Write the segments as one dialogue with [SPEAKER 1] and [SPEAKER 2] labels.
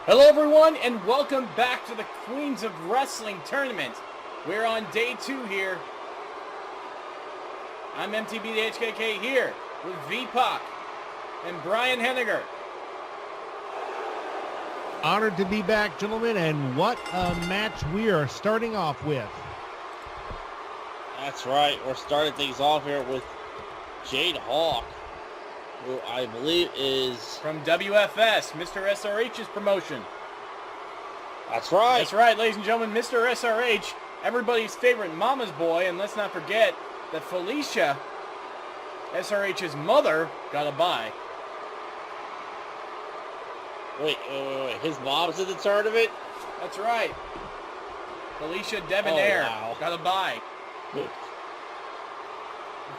[SPEAKER 1] Hello everyone, and welcome back to the Queens of Wrestling Tournament. We're on day 2 here. I'm MTB the HKK here with VPOC and Brian Henniger.
[SPEAKER 2] Honored to be back, gentlemen, and what a match we are starting off with.
[SPEAKER 3] That's right, we're starting things off here with Jade Hawk, who I believe is
[SPEAKER 1] From WFS, Mr. SRH's promotion.
[SPEAKER 3] That's right.
[SPEAKER 1] That's right, ladies and gentlemen, Mr. SRH, everybody's favorite mama's boy, and let's not forget that Felicia, SRH's mother, got a bye.
[SPEAKER 3] Wait, his mom's in the tournament?
[SPEAKER 1] That's right. Felicia Debonaire got a bye.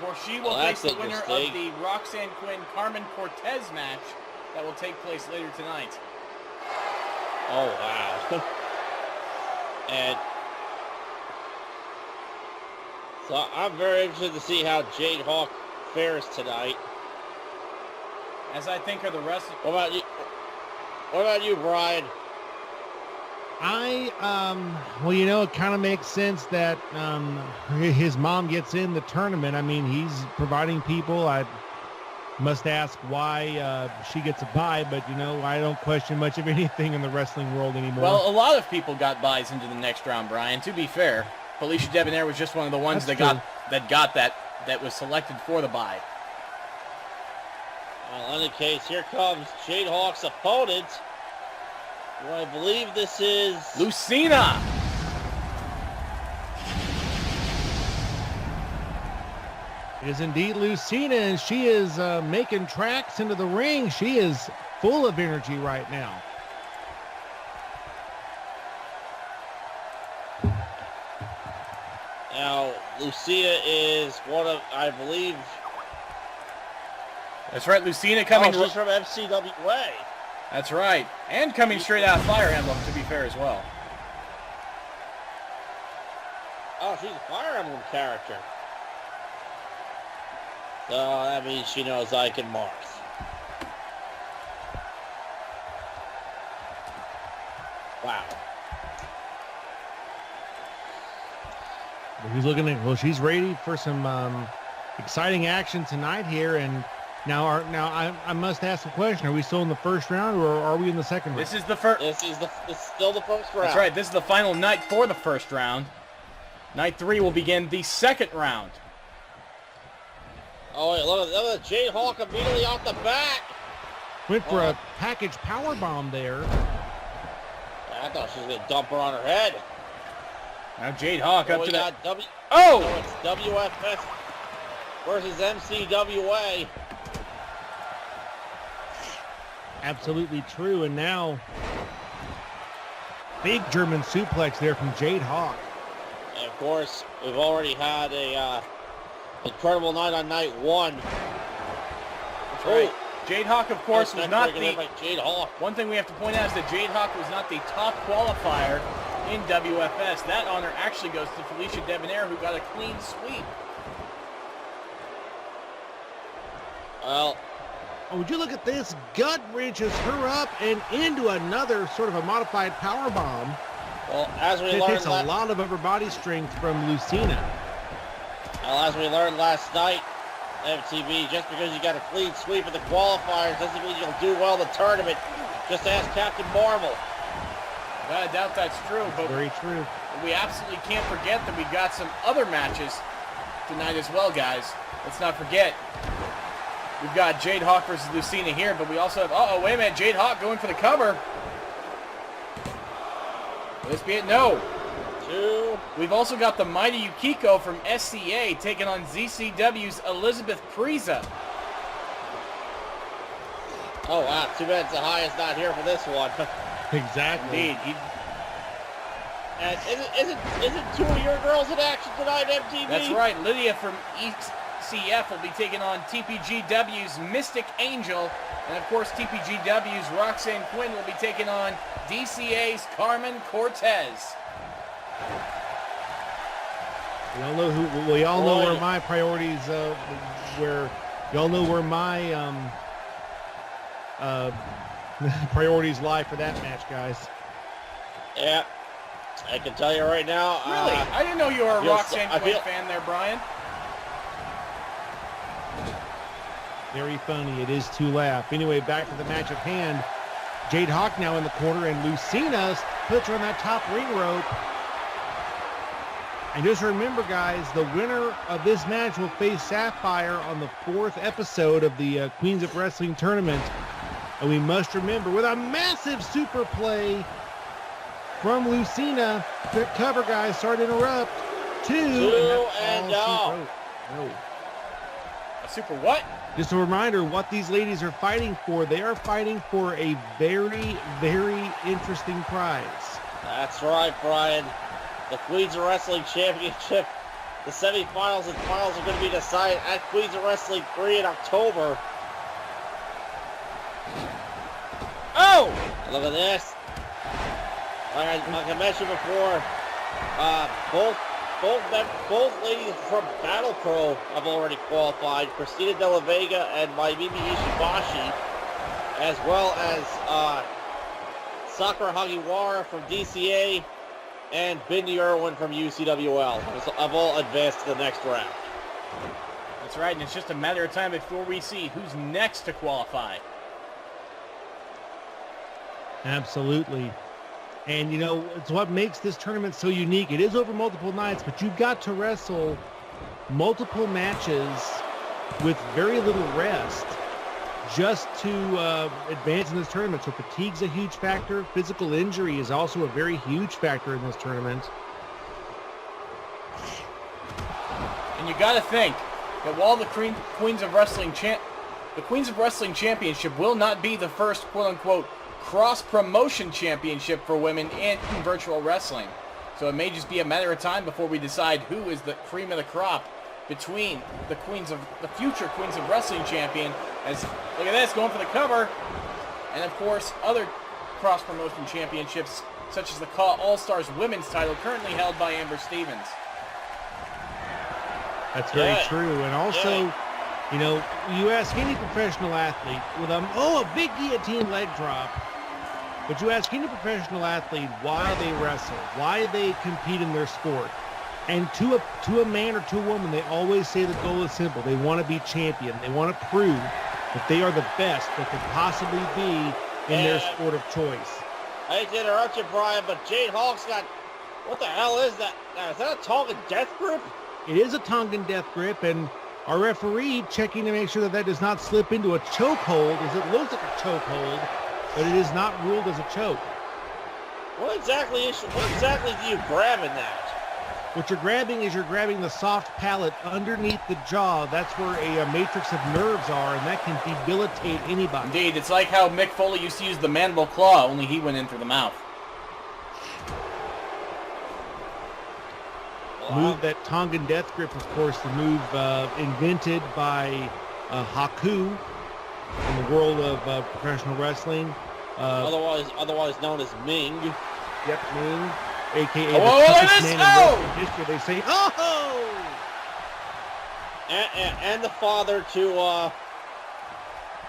[SPEAKER 1] Before she will face the winner of the Roxanne Quinn Carmen Cortez match that will take place later tonight.
[SPEAKER 3] Oh, wow. And so I'm very interested to see how Jade Hawk fares tonight.
[SPEAKER 1] As I think are the rest.
[SPEAKER 3] What about you, Brian?
[SPEAKER 2] Well, you know, it kind of makes sense that his mom gets in the tournament. I mean, he's providing people. I must ask why she gets a bye, but, you know, I don't question much of anything in the wrestling world anymore.
[SPEAKER 1] Well, a lot of people got buys into the next round, Brian. To be fair, Felicia Debonaire was just one of the ones that was selected for the bye.
[SPEAKER 3] Well, in any case, here comes Jade Hawk's opponent. Well, I believe this is
[SPEAKER 1] Lucina.
[SPEAKER 2] It is indeed Lucina, and she is making tracks into the ring. She is full of energy right now.
[SPEAKER 3] Now, Lucina is one of, I believe.
[SPEAKER 1] That's right, Lucina coming.
[SPEAKER 3] She's from MCWA.
[SPEAKER 1] That's right. And coming straight out of Fire Emblem, to be fair as well.
[SPEAKER 3] Oh, she's a Fire Emblem character. So that means she knows Ike and Mars. Wow.
[SPEAKER 2] She's ready for some exciting action tonight here, and Now I must ask a question. Are we still in the first round, or are we in the second round?
[SPEAKER 1] This is the first.
[SPEAKER 3] This is still the first round.
[SPEAKER 1] That's right. This is the final night for the first round. Night 3 will begin the second round.
[SPEAKER 3] Oh, wait, look at Jade Hawk immediately off the bat.
[SPEAKER 2] Went for a package power bomb there.
[SPEAKER 3] I thought she was going to dump her on her head.
[SPEAKER 1] Now Jade Hawk up to that.
[SPEAKER 3] It's WFS versus MCWA.
[SPEAKER 2] Absolutely true, and now big German suplex there from Jade Hawk.
[SPEAKER 3] And of course, we've already had a incredible night on night 1.
[SPEAKER 1] That's right. Jade Hawk, of course, was not the.
[SPEAKER 3] Jade Hawk.
[SPEAKER 1] One thing we have to point out is that Jade Hawk was not the top qualifier in WFS. That honor actually goes to Felicia Debonaire, who got a clean sweep.
[SPEAKER 3] Well.
[SPEAKER 2] Would you look at this? Gut wrenches her up and into another sort of a modified power bomb.
[SPEAKER 3] Well, as we learned,
[SPEAKER 2] it takes a lot of upper body strength from Lucina.
[SPEAKER 3] Well, as we learned last night, MTV, just because you got a clean sweep of the qualifiers doesn't mean you'll do well in the tournament. Just ask Captain Marvel.
[SPEAKER 1] I doubt that's true, but
[SPEAKER 2] very true.
[SPEAKER 1] We absolutely can't forget that we got some other matches tonight as well, guys. Let's not forget. We've got Jade Hawk versus Lucina here, but we also have, uh-oh, wait a minute, Jade Hawk going for the cover. Will this be it? No.
[SPEAKER 3] 2.
[SPEAKER 1] We've also got the Mighty Yukiko from SCA taking on ZCW's Elizabeth Prisa.
[SPEAKER 3] Oh, wow, too bad the high is not here for this one.
[SPEAKER 2] Exactly.
[SPEAKER 1] Indeed.
[SPEAKER 3] And isn't 2 of your girls in action tonight, MTV?
[SPEAKER 1] That's right, Lydia from ECF will be taking on TPGW's Mystic Angel, and of course TPGW's Roxanne Quinn will be taking on DCA's Carmen Cortez.
[SPEAKER 2] We all know where my priorities where y'all know where my Priorities lie for that match, guys.
[SPEAKER 3] Yeah, I can tell you right now.
[SPEAKER 1] Really? I didn't know you were a Roxanne Quinn
[SPEAKER 3] feel-
[SPEAKER 1] fan there, Brian.
[SPEAKER 2] Very funny. It is to laugh. Anyway, back to the match at hand. Jade Hawk now in the corner, and Lucina puts her on that top ring rope. And just remember, guys, the winner of this match will face Sapphire on the 4th episode of the Queens of Wrestling tournament. And we must remember, with a massive super play from Lucina, the cover, guys, sorry to interrupt. Two
[SPEAKER 3] and no.
[SPEAKER 1] A super what?
[SPEAKER 2] Just a reminder what these ladies are fighting for. They are fighting for a very, very interesting prize.
[SPEAKER 3] That's right, Brian. The Queens of Wrestling Championship. The semifinals and finals are going to be decided at Queens of Wrestling 3 in October.
[SPEAKER 1] Oh!
[SPEAKER 3] Look at this. Like I mentioned before, both ladies from Battle Pro have already qualified. Christina De La Vega and Mayumi Ishibashi, as well as Sakura Hagiwara from DCA and Bindi Irwin from UCWL have all advanced to the next round.
[SPEAKER 1] That's right, and it's just a matter of time before we see who's next to qualify.
[SPEAKER 2] Absolutely. And, you know, it's what makes this tournament so unique. It is over multiple nights, but you've got to wrestle multiple matches with very little rest just to advance in this tournament. So fatigue's a huge factor. Physical injury is also a very huge factor in this tournament.
[SPEAKER 1] And you got to think that while the Queens of Wrestling Championship will not be the first quote-unquote cross-promotion championship for women in virtual wrestling. So it may just be a matter of time before we decide who is the cream of the crop between the future Queens of Wrestling champion, as look at this, going for the cover, and of course other cross-promotion championships such as the CAW All Stars women's title currently held by Amber Stevens.
[SPEAKER 2] That's very true. And also, you know, you ask any professional athlete with a big guillotine leg drop, but you ask any professional athlete why they wrestle, why they compete in their sport. And to a man or to a woman, they always say the goal is simple. They want to be champion. They want to prove that they are the best that could possibly be in their sport of choice.
[SPEAKER 3] I hate to interrupt you, Brian, but Jade Hawk's got, what the hell is that? Is that a Tongan death grip?
[SPEAKER 2] It is a Tongan death grip, and our referee checking to make sure that does not slip into a chokehold, as it looks like a chokehold, but it is not ruled as a choke.
[SPEAKER 3] What exactly do you grab in that?
[SPEAKER 2] What you're grabbing is the soft palate underneath the jaw. That's where a matrix of nerves are, and that can debilitate anybody.
[SPEAKER 1] Indeed, it's like how Mick Foley used to use the mandible claw, only he went in through the mouth.
[SPEAKER 2] Move, that Tongan death grip, of course, the move invented by Haku in the world of professional wrestling.
[SPEAKER 3] Otherwise known as Ming.
[SPEAKER 2] Yep, Ming, a.k.a.
[SPEAKER 1] Oh,
[SPEAKER 2] the toughest man in wrestling history. They say, oh!
[SPEAKER 3] And the father to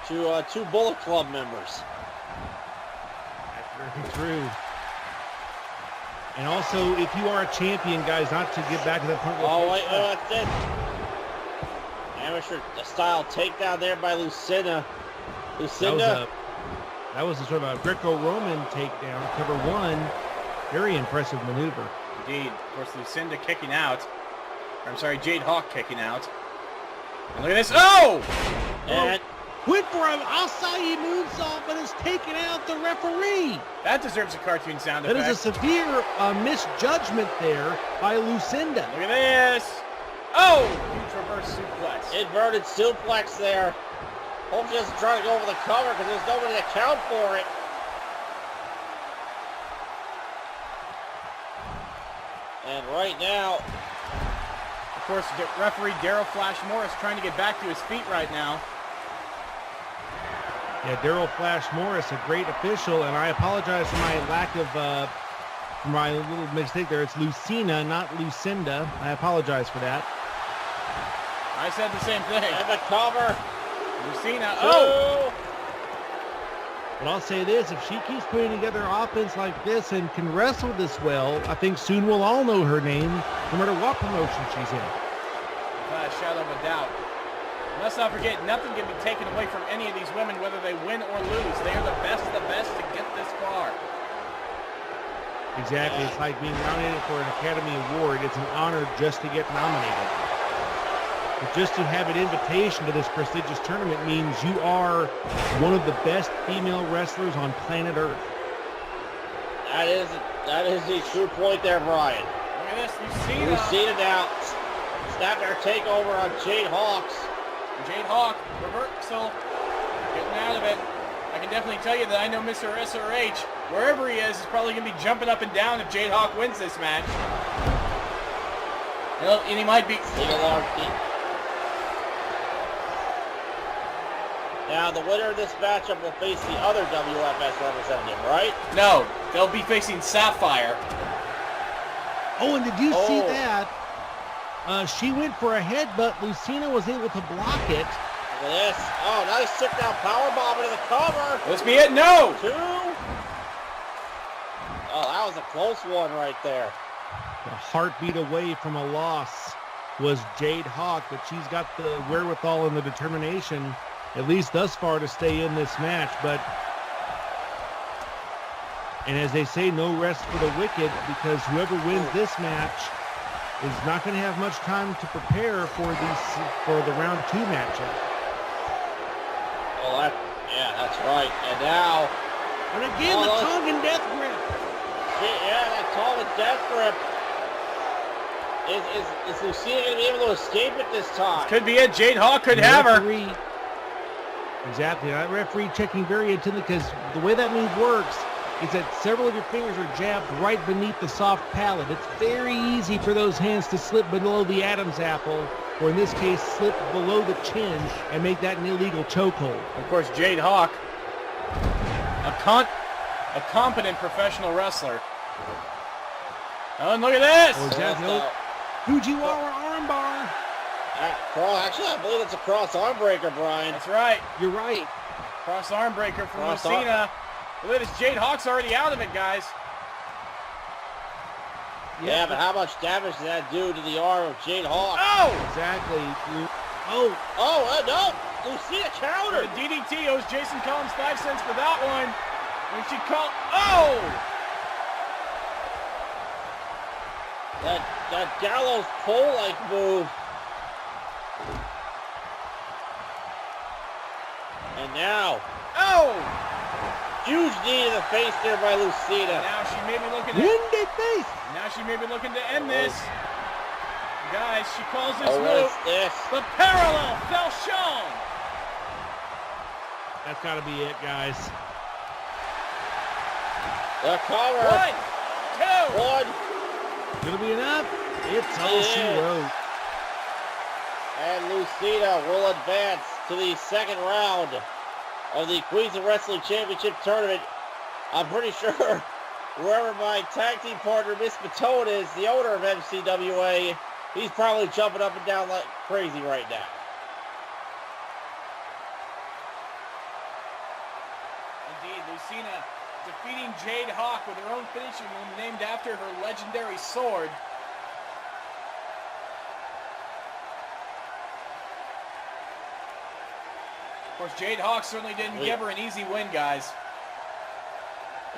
[SPEAKER 3] two Bullet Club members.
[SPEAKER 2] That's very true. And also, if you are a champion, guys, not to get back to that point.
[SPEAKER 3] That's it. Amateur style takedown there by Lucina.
[SPEAKER 2] That was a sort of a Greco-Roman takedown. Cover one. Very impressive maneuver.
[SPEAKER 1] Indeed. Of course, Lucinda kicking out. Jade Hawk kicking out. And look at this. Oh!
[SPEAKER 3] And
[SPEAKER 2] went for an acai moonsault, but has taken out the referee.
[SPEAKER 1] That deserves a cartoon sound effect.
[SPEAKER 2] That is a severe misjudgment there by Lucinda.
[SPEAKER 1] Look at this. Oh! Huge reverse suplex.
[SPEAKER 3] Inverted suplex there. Hope she doesn't try to go over the cover because there's nobody to count for it. And right now,
[SPEAKER 1] of course, referee Daryl Flash Morris trying to get back to his feet right now.
[SPEAKER 2] Yeah, Daryl Flash Morris, a great official, and I apologize for my lack of, for my little mistake there. It's Lucina, not Lucinda. I apologize for that.
[SPEAKER 1] I said the same thing.
[SPEAKER 3] And the cover.
[SPEAKER 1] Lucina. Oh!
[SPEAKER 2] But I'll say this, if she keeps putting together offense like this and can wrestle this well, I think soon we'll all know her name, no matter what promotion she's in.
[SPEAKER 1] Without a shadow of a doubt. And let's not forget, nothing can be taken away from any of these women, whether they win or lose. They are the best of the best to get this far.
[SPEAKER 2] Exactly. It's like being nominated for an Academy Award. It's an honor just to get nominated. But just to have an invitation to this prestigious tournament means you are one of the best female wrestlers on planet Earth.
[SPEAKER 3] That is a true point there, Brian.
[SPEAKER 1] Look at this, Lucina.
[SPEAKER 3] Lucina now snapping her takeover on Jade Hawks.
[SPEAKER 1] Jade Hawk, reversal, getting out of it. I can definitely tell you that I know Mr. SRH, wherever he is probably going to be jumping up and down if Jade Hawk wins this match. And he might be...
[SPEAKER 3] Now, the winner of this matchup will face the other WFS representative, right?
[SPEAKER 1] No, they'll be facing Sapphire.
[SPEAKER 2] Oh, and did you see that? She went for a headbutt. Lucina was able to block it.
[SPEAKER 3] Look at this. Oh, nice sit-down powerbomb into the cover.
[SPEAKER 1] Let's be it. No!
[SPEAKER 3] 2. Oh, that was a close one right there.
[SPEAKER 2] A heartbeat away from a loss was Jade Hawk, but she's got the wherewithal and the determination, at least thus far, to stay in this match. And as they say, no rest for the wicked, because whoever wins this match is not going to have much time to prepare for the round 2 matchup.
[SPEAKER 3] Oh, yeah, that's right. And now,
[SPEAKER 2] and again, the Tongan death grip.
[SPEAKER 3] Yeah, that Tongan death grip. Is Lucina going to be able to escape it this time?
[SPEAKER 1] Could be it. Jade Hawk could have her.
[SPEAKER 2] Exactly. That referee checking very intently, because the way that move works is that several of your fingers are jabbed right beneath the soft palate. It's very easy for those hands to slip below the Adam's apple, or in this case, slip below the chin and make that an illegal chokehold.
[SPEAKER 1] Of course, Jade Hawk, a competent professional wrestler. Oh, and look at this!
[SPEAKER 2] Oh, exactly. Fujiwara armbar.
[SPEAKER 3] Actually, I believe it's a cross arm breaker, Brian.
[SPEAKER 1] That's right.
[SPEAKER 2] You're right.
[SPEAKER 1] Cross arm breaker from Lucina. Look at this. Jade Hawk's already out of it, guys.
[SPEAKER 3] Yeah, but how much damage did that do to the arm of Jade Hawk?
[SPEAKER 1] Oh!
[SPEAKER 2] Exactly.
[SPEAKER 3] No! Lucina countered!
[SPEAKER 1] The DDT owes Jason Collins 5 cents for that one. When she called... Oh!
[SPEAKER 3] That gallows pole-like move. And now...
[SPEAKER 1] Oh!
[SPEAKER 3] Huge knee to the face there by Lucina.
[SPEAKER 1] Now she may be looking to...
[SPEAKER 2] Winded face!
[SPEAKER 1] Now she may be looking to end this. Guys, she calls this
[SPEAKER 3] what
[SPEAKER 1] move
[SPEAKER 3] is this?
[SPEAKER 1] the parallel Faune.
[SPEAKER 2] That's got to be it, guys.
[SPEAKER 3] The cover.
[SPEAKER 1] 1, 2.
[SPEAKER 3] 1.
[SPEAKER 2] Gonna be enough? It's all she wrote.
[SPEAKER 3] And Lucina will advance to the second round of the Queens of Wrestling Championship Tournament. I'm pretty sure wherever my tag team partner, Miss Matone, is, the owner of MCWA, he's probably jumping up and down like crazy right now.
[SPEAKER 1] Indeed, Lucina defeating Jade Hawk with her own finishing move named after her legendary sword. Of course, Jade Hawk certainly didn't give her an easy win, guys.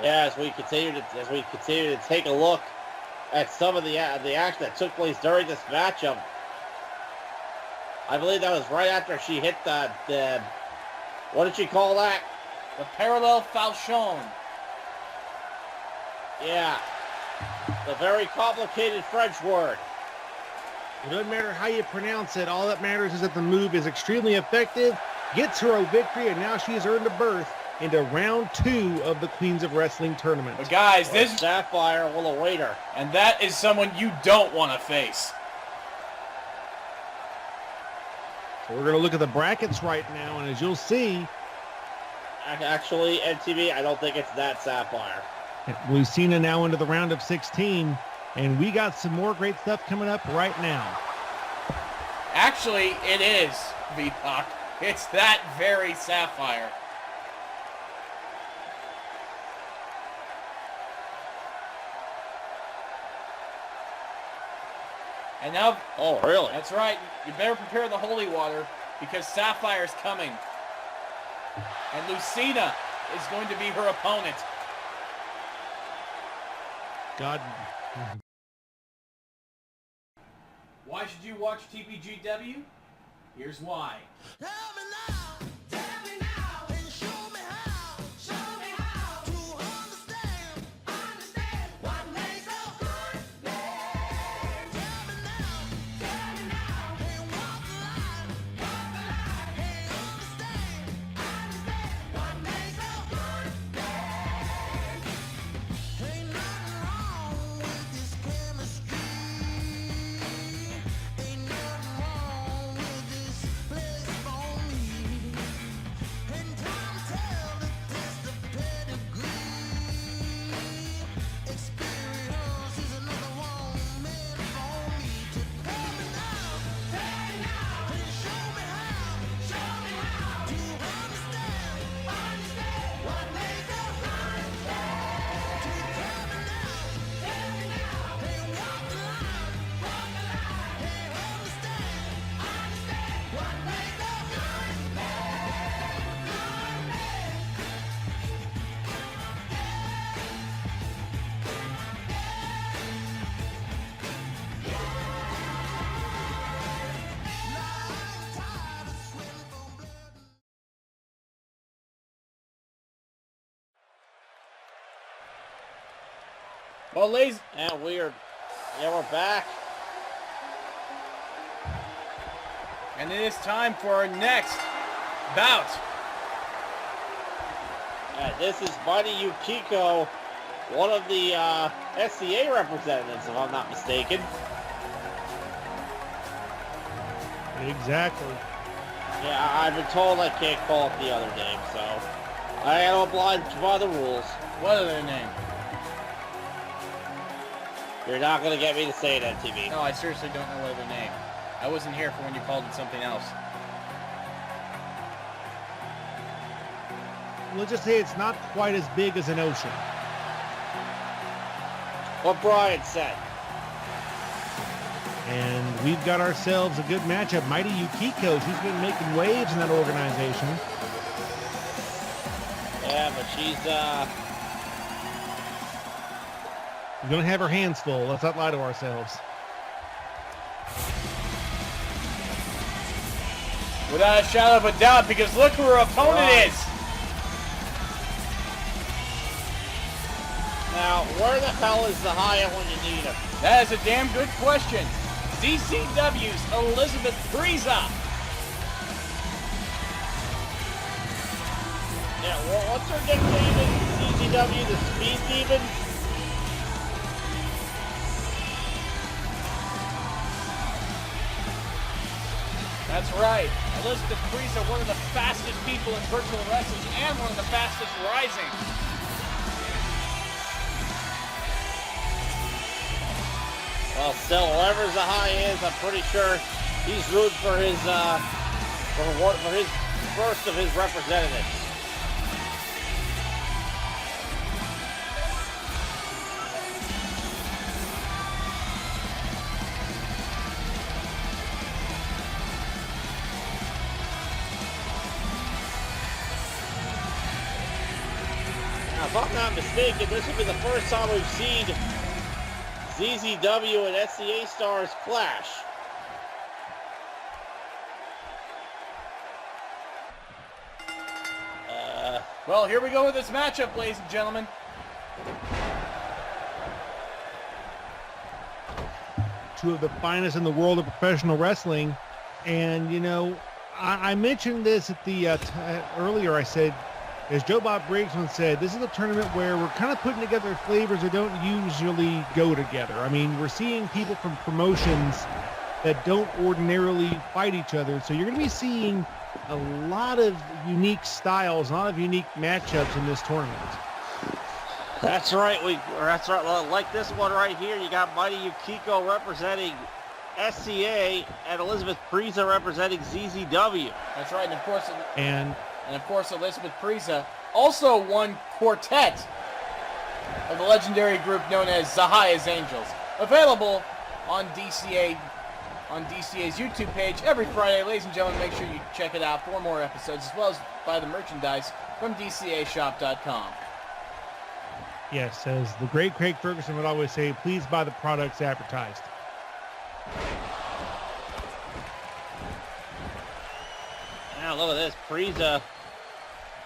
[SPEAKER 3] Yeah, as we continue to take a look at some of the action that took place during this matchup, I believe that was right after she hit the what did she call that?
[SPEAKER 1] The parallel Faune.
[SPEAKER 3] Yeah, the very complicated French word.
[SPEAKER 2] It doesn't matter how you pronounce it. All that matters is that the move is extremely effective, gets her a victory, and now she has earned a berth into round 2 of the Queens of Wrestling tournament.
[SPEAKER 1] But guys, this
[SPEAKER 3] Sapphire will await her.
[SPEAKER 1] And that is someone you don't want to face.
[SPEAKER 2] So we're going to look at the brackets right now, and as you'll see...
[SPEAKER 3] Actually, NTV, I don't think it's that Sapphire.
[SPEAKER 2] Lucina now into the round of 16, and we got some more great stuff coming up right now.
[SPEAKER 1] Actually, it is, V-Puck. It's that very Sapphire. And now...
[SPEAKER 3] Oh, really?
[SPEAKER 1] That's right. You better prepare the holy water because Sapphire's coming. And Lucina is going to be her opponent.
[SPEAKER 2] God.
[SPEAKER 1] Why should you watch TPGW? Here's why.
[SPEAKER 4] Tell me now, and show me how to understand what makes a good man. Tell me now, and walk the line, and understand what makes a good man. Ain't nothing wrong with this chemistry. Ain't nothing wrong with this place for me. And time tell the test of pedigree. Experience is another one meant for me to tell me now, and show me how to understand what makes a good man. To tell me now, and walk the line, and understand what makes a good
[SPEAKER 1] Well, ladies,
[SPEAKER 3] And we're back.
[SPEAKER 1] and it is time for our next bout.
[SPEAKER 3] This is Mighty Yukiko, one of the SCA representatives, if I'm not mistaken.
[SPEAKER 2] Exactly.
[SPEAKER 3] Yeah, I've been told I can't call it the other name, so I am obliged by the rules.
[SPEAKER 1] What are their name?
[SPEAKER 3] You're not going to get me to say it, MTV.
[SPEAKER 1] No, I seriously don't know what other name. I wasn't here for when you called it something else.
[SPEAKER 2] We'll just say it's not quite as big as an ocean.
[SPEAKER 3] What Brian said.
[SPEAKER 2] And we've got ourselves a good matchup. Mighty Yukiko, she's been making waves in that organization.
[SPEAKER 3] Yeah, but she's,
[SPEAKER 2] She's going to have her hands full. Let's not lie to ourselves.
[SPEAKER 1] Without a shadow of a doubt, because look who her opponent
[SPEAKER 3] Right.
[SPEAKER 1] is.
[SPEAKER 3] now, where the hell is the high when you need him?
[SPEAKER 1] That is a damn good question. DCW's Elizabeth Prisa.
[SPEAKER 3] Yeah, well, what's her nickname in CZW? The Speed Demon?
[SPEAKER 1] That's right. Elizabeth Prisa, one of the fastest people in virtual wrestling and one of the fastest rising.
[SPEAKER 3] Well, still, whoever's the high is, I'm pretty sure he's rooting for his, for his first of his representatives. Now, if I'm not mistaken, this will be the first time we've seen ZZW and SCA stars clash.
[SPEAKER 1] Well, here we go with this matchup, ladies and gentlemen.
[SPEAKER 2] Two of the finest in the world of professional wrestling. And, you know, I mentioned this at the earlier. I said, as Joe Bob Briggs once said, this is a tournament where we're kind of putting together flavors that don't usually go together. I mean, we're seeing people from promotions that don't ordinarily fight each other. So you're going to be seeing a lot of unique styles, a lot of unique matchups in this tournament.
[SPEAKER 3] That's right. That's right. Like this one right here, you got Mighty Yukiko representing SCA and Elizabeth Prisa representing ZZW.
[SPEAKER 1] That's right, and of course,
[SPEAKER 2] And
[SPEAKER 1] Elizabeth Prisa also won quartet of the legendary group known as Zahaya's Angels, available on DCA on DCA's YouTube page every Friday. Ladies and gentlemen, make sure you check it out for more episodes, as well as buy the merchandise from DCAshop.com.
[SPEAKER 2] Yes, as the great Craig Ferguson would always say, please buy the products advertised.
[SPEAKER 3] Now look at this. Prisa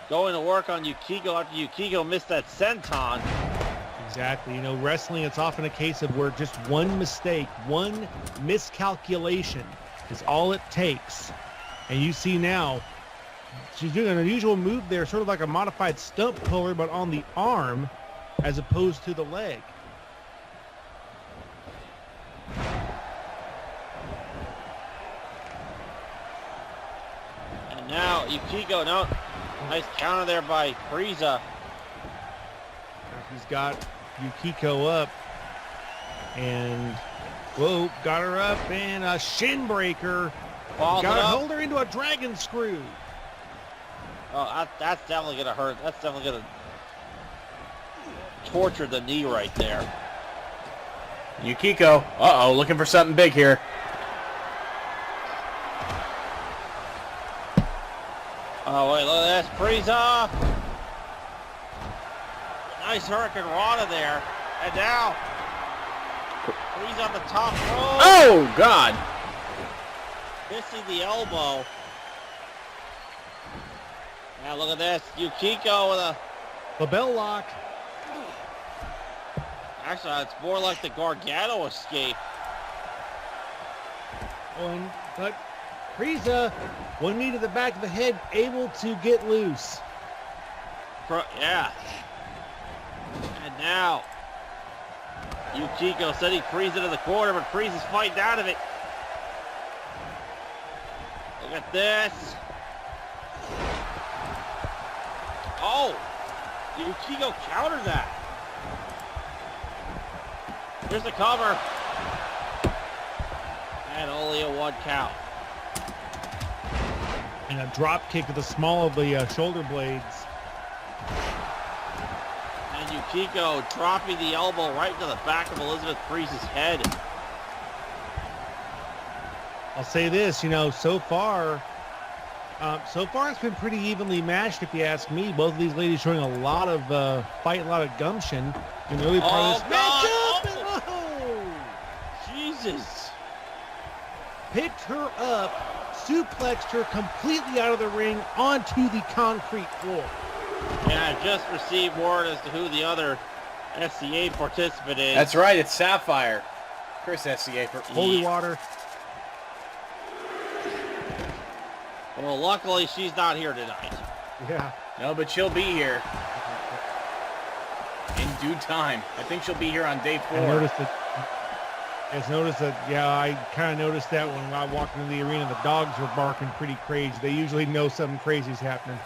[SPEAKER 3] going to work on Yukiko after Yukiko missed that senton.
[SPEAKER 2] Exactly. You know, wrestling, it's often a case of where just one mistake, one miscalculation is all it takes. And you see now, she's doing an unusual move there, sort of like a modified stump puller, but on the arm as opposed to the leg.
[SPEAKER 3] And now Yukiko, no, nice counter there by Prisa.
[SPEAKER 2] He's got Yukiko up, and whoa, got her up, and a shin breaker.
[SPEAKER 3] Falls
[SPEAKER 2] Got
[SPEAKER 3] it
[SPEAKER 2] to
[SPEAKER 3] up.
[SPEAKER 2] hold her into a dragon screw.
[SPEAKER 3] Oh, that's definitely gonna hurt. That's definitely gonna torture the knee right there.
[SPEAKER 1] Yukiko, looking for something big here.
[SPEAKER 3] Oh wait, look at this, Prisa. Nice Hurricane Rana there, and now Prisa on the top rope.
[SPEAKER 1] Oh, God.
[SPEAKER 3] Missing the elbow. Now look at this, Yukiko with a.
[SPEAKER 2] The bell lock.
[SPEAKER 3] Actually, it's more like the Gargano escape.
[SPEAKER 2] But Prisa, one knee to the back of the head, able to get loose.
[SPEAKER 3] Yeah. And now, Yukiko sending Prisa to the corner, but Prisa's fighting out of it. Look at this. Oh! Yukiko countered that. Here's the cover. And only a 1 count.
[SPEAKER 2] And a drop kick to the small of the shoulder blades.
[SPEAKER 3] And Yukiko dropping the elbow right to the back of Elizabeth Priest's head.
[SPEAKER 2] I'll say this, you know, so far it's been pretty evenly matched, if you ask me. Both of these ladies showing a lot of fight, a lot of gumption in the early part of this matchup.
[SPEAKER 3] Oh, Jesus.
[SPEAKER 2] Picked her up, suplexed her completely out of the ring onto the concrete floor.
[SPEAKER 3] Yeah, I just received word as to who the other SCA participant is.
[SPEAKER 1] That's right, it's Sapphire. Chris SCA for
[SPEAKER 2] Holy water.
[SPEAKER 3] Well, luckily she's not here tonight.
[SPEAKER 2] Yeah.
[SPEAKER 1] No, but she'll be here in due time. I think she'll be here on day 4.
[SPEAKER 2] I noticed that, yeah, I kind of noticed that when I walked into the arena, the dogs were barking pretty crazy. They usually know something crazy's happening.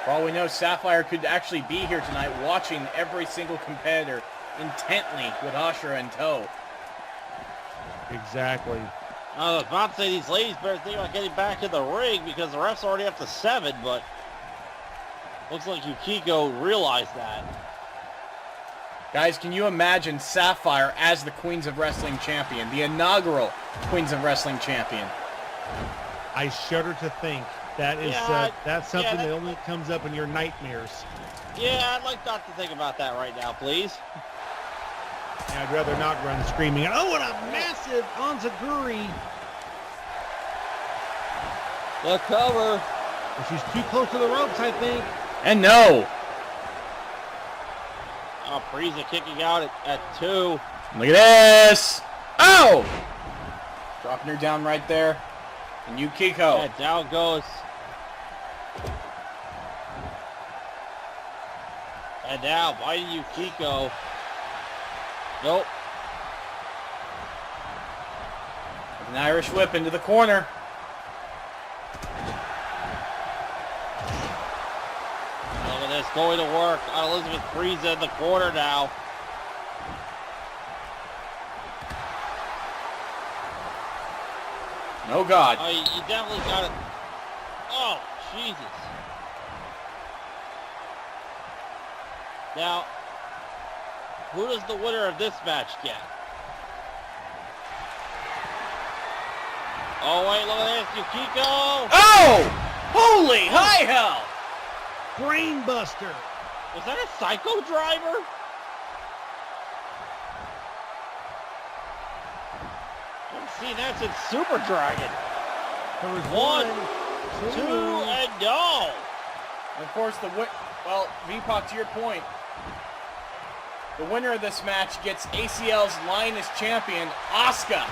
[SPEAKER 1] For all we know, Sapphire could actually be here tonight watching every single competitor intently with Ashura in tow.
[SPEAKER 2] Exactly.
[SPEAKER 3] I was about to say these ladies better think about getting back in the ring because the ref's already up to 7, but looks like Yukiko realized that.
[SPEAKER 1] Guys, can you imagine Sapphire as the Queens of Wrestling champion, the inaugural Queens of Wrestling champion?
[SPEAKER 2] I shudder to think. That is, that's something that only comes up in your nightmares.
[SPEAKER 3] Yeah, I'd like not to think about that right now, please.
[SPEAKER 2] And I'd rather not run screaming. Oh, what a massive Onzaguri.
[SPEAKER 3] The cover.
[SPEAKER 2] Well, she's too close to the ropes, I think.
[SPEAKER 1] And no.
[SPEAKER 3] Oh, Prisa kicking out at 2.
[SPEAKER 1] Look at this. Oh! Dropping her down right there. And Yukiko.
[SPEAKER 3] Yeah, down goes. And now, Mighty Yukiko. Nope.
[SPEAKER 1] An Irish whip into the corner.
[SPEAKER 3] Look at this, going to work on Elizabeth Prisa in the corner now.
[SPEAKER 1] Oh, God.
[SPEAKER 3] Oh, you definitely got it. Oh, Jesus. Now, who does the winner of this match get? Oh, wait, look at this. Yukiko.
[SPEAKER 1] Oh! Holy high hell!
[SPEAKER 2] Brainbuster.
[SPEAKER 3] Was that a Psycho Driver? Haven't seen that since Super Dragon.
[SPEAKER 2] There was
[SPEAKER 3] One,
[SPEAKER 2] two.
[SPEAKER 3] two, and no.
[SPEAKER 1] And of course, well, VPOC, to your point, the winner of this match gets ACL's Lioness champion, Asuka.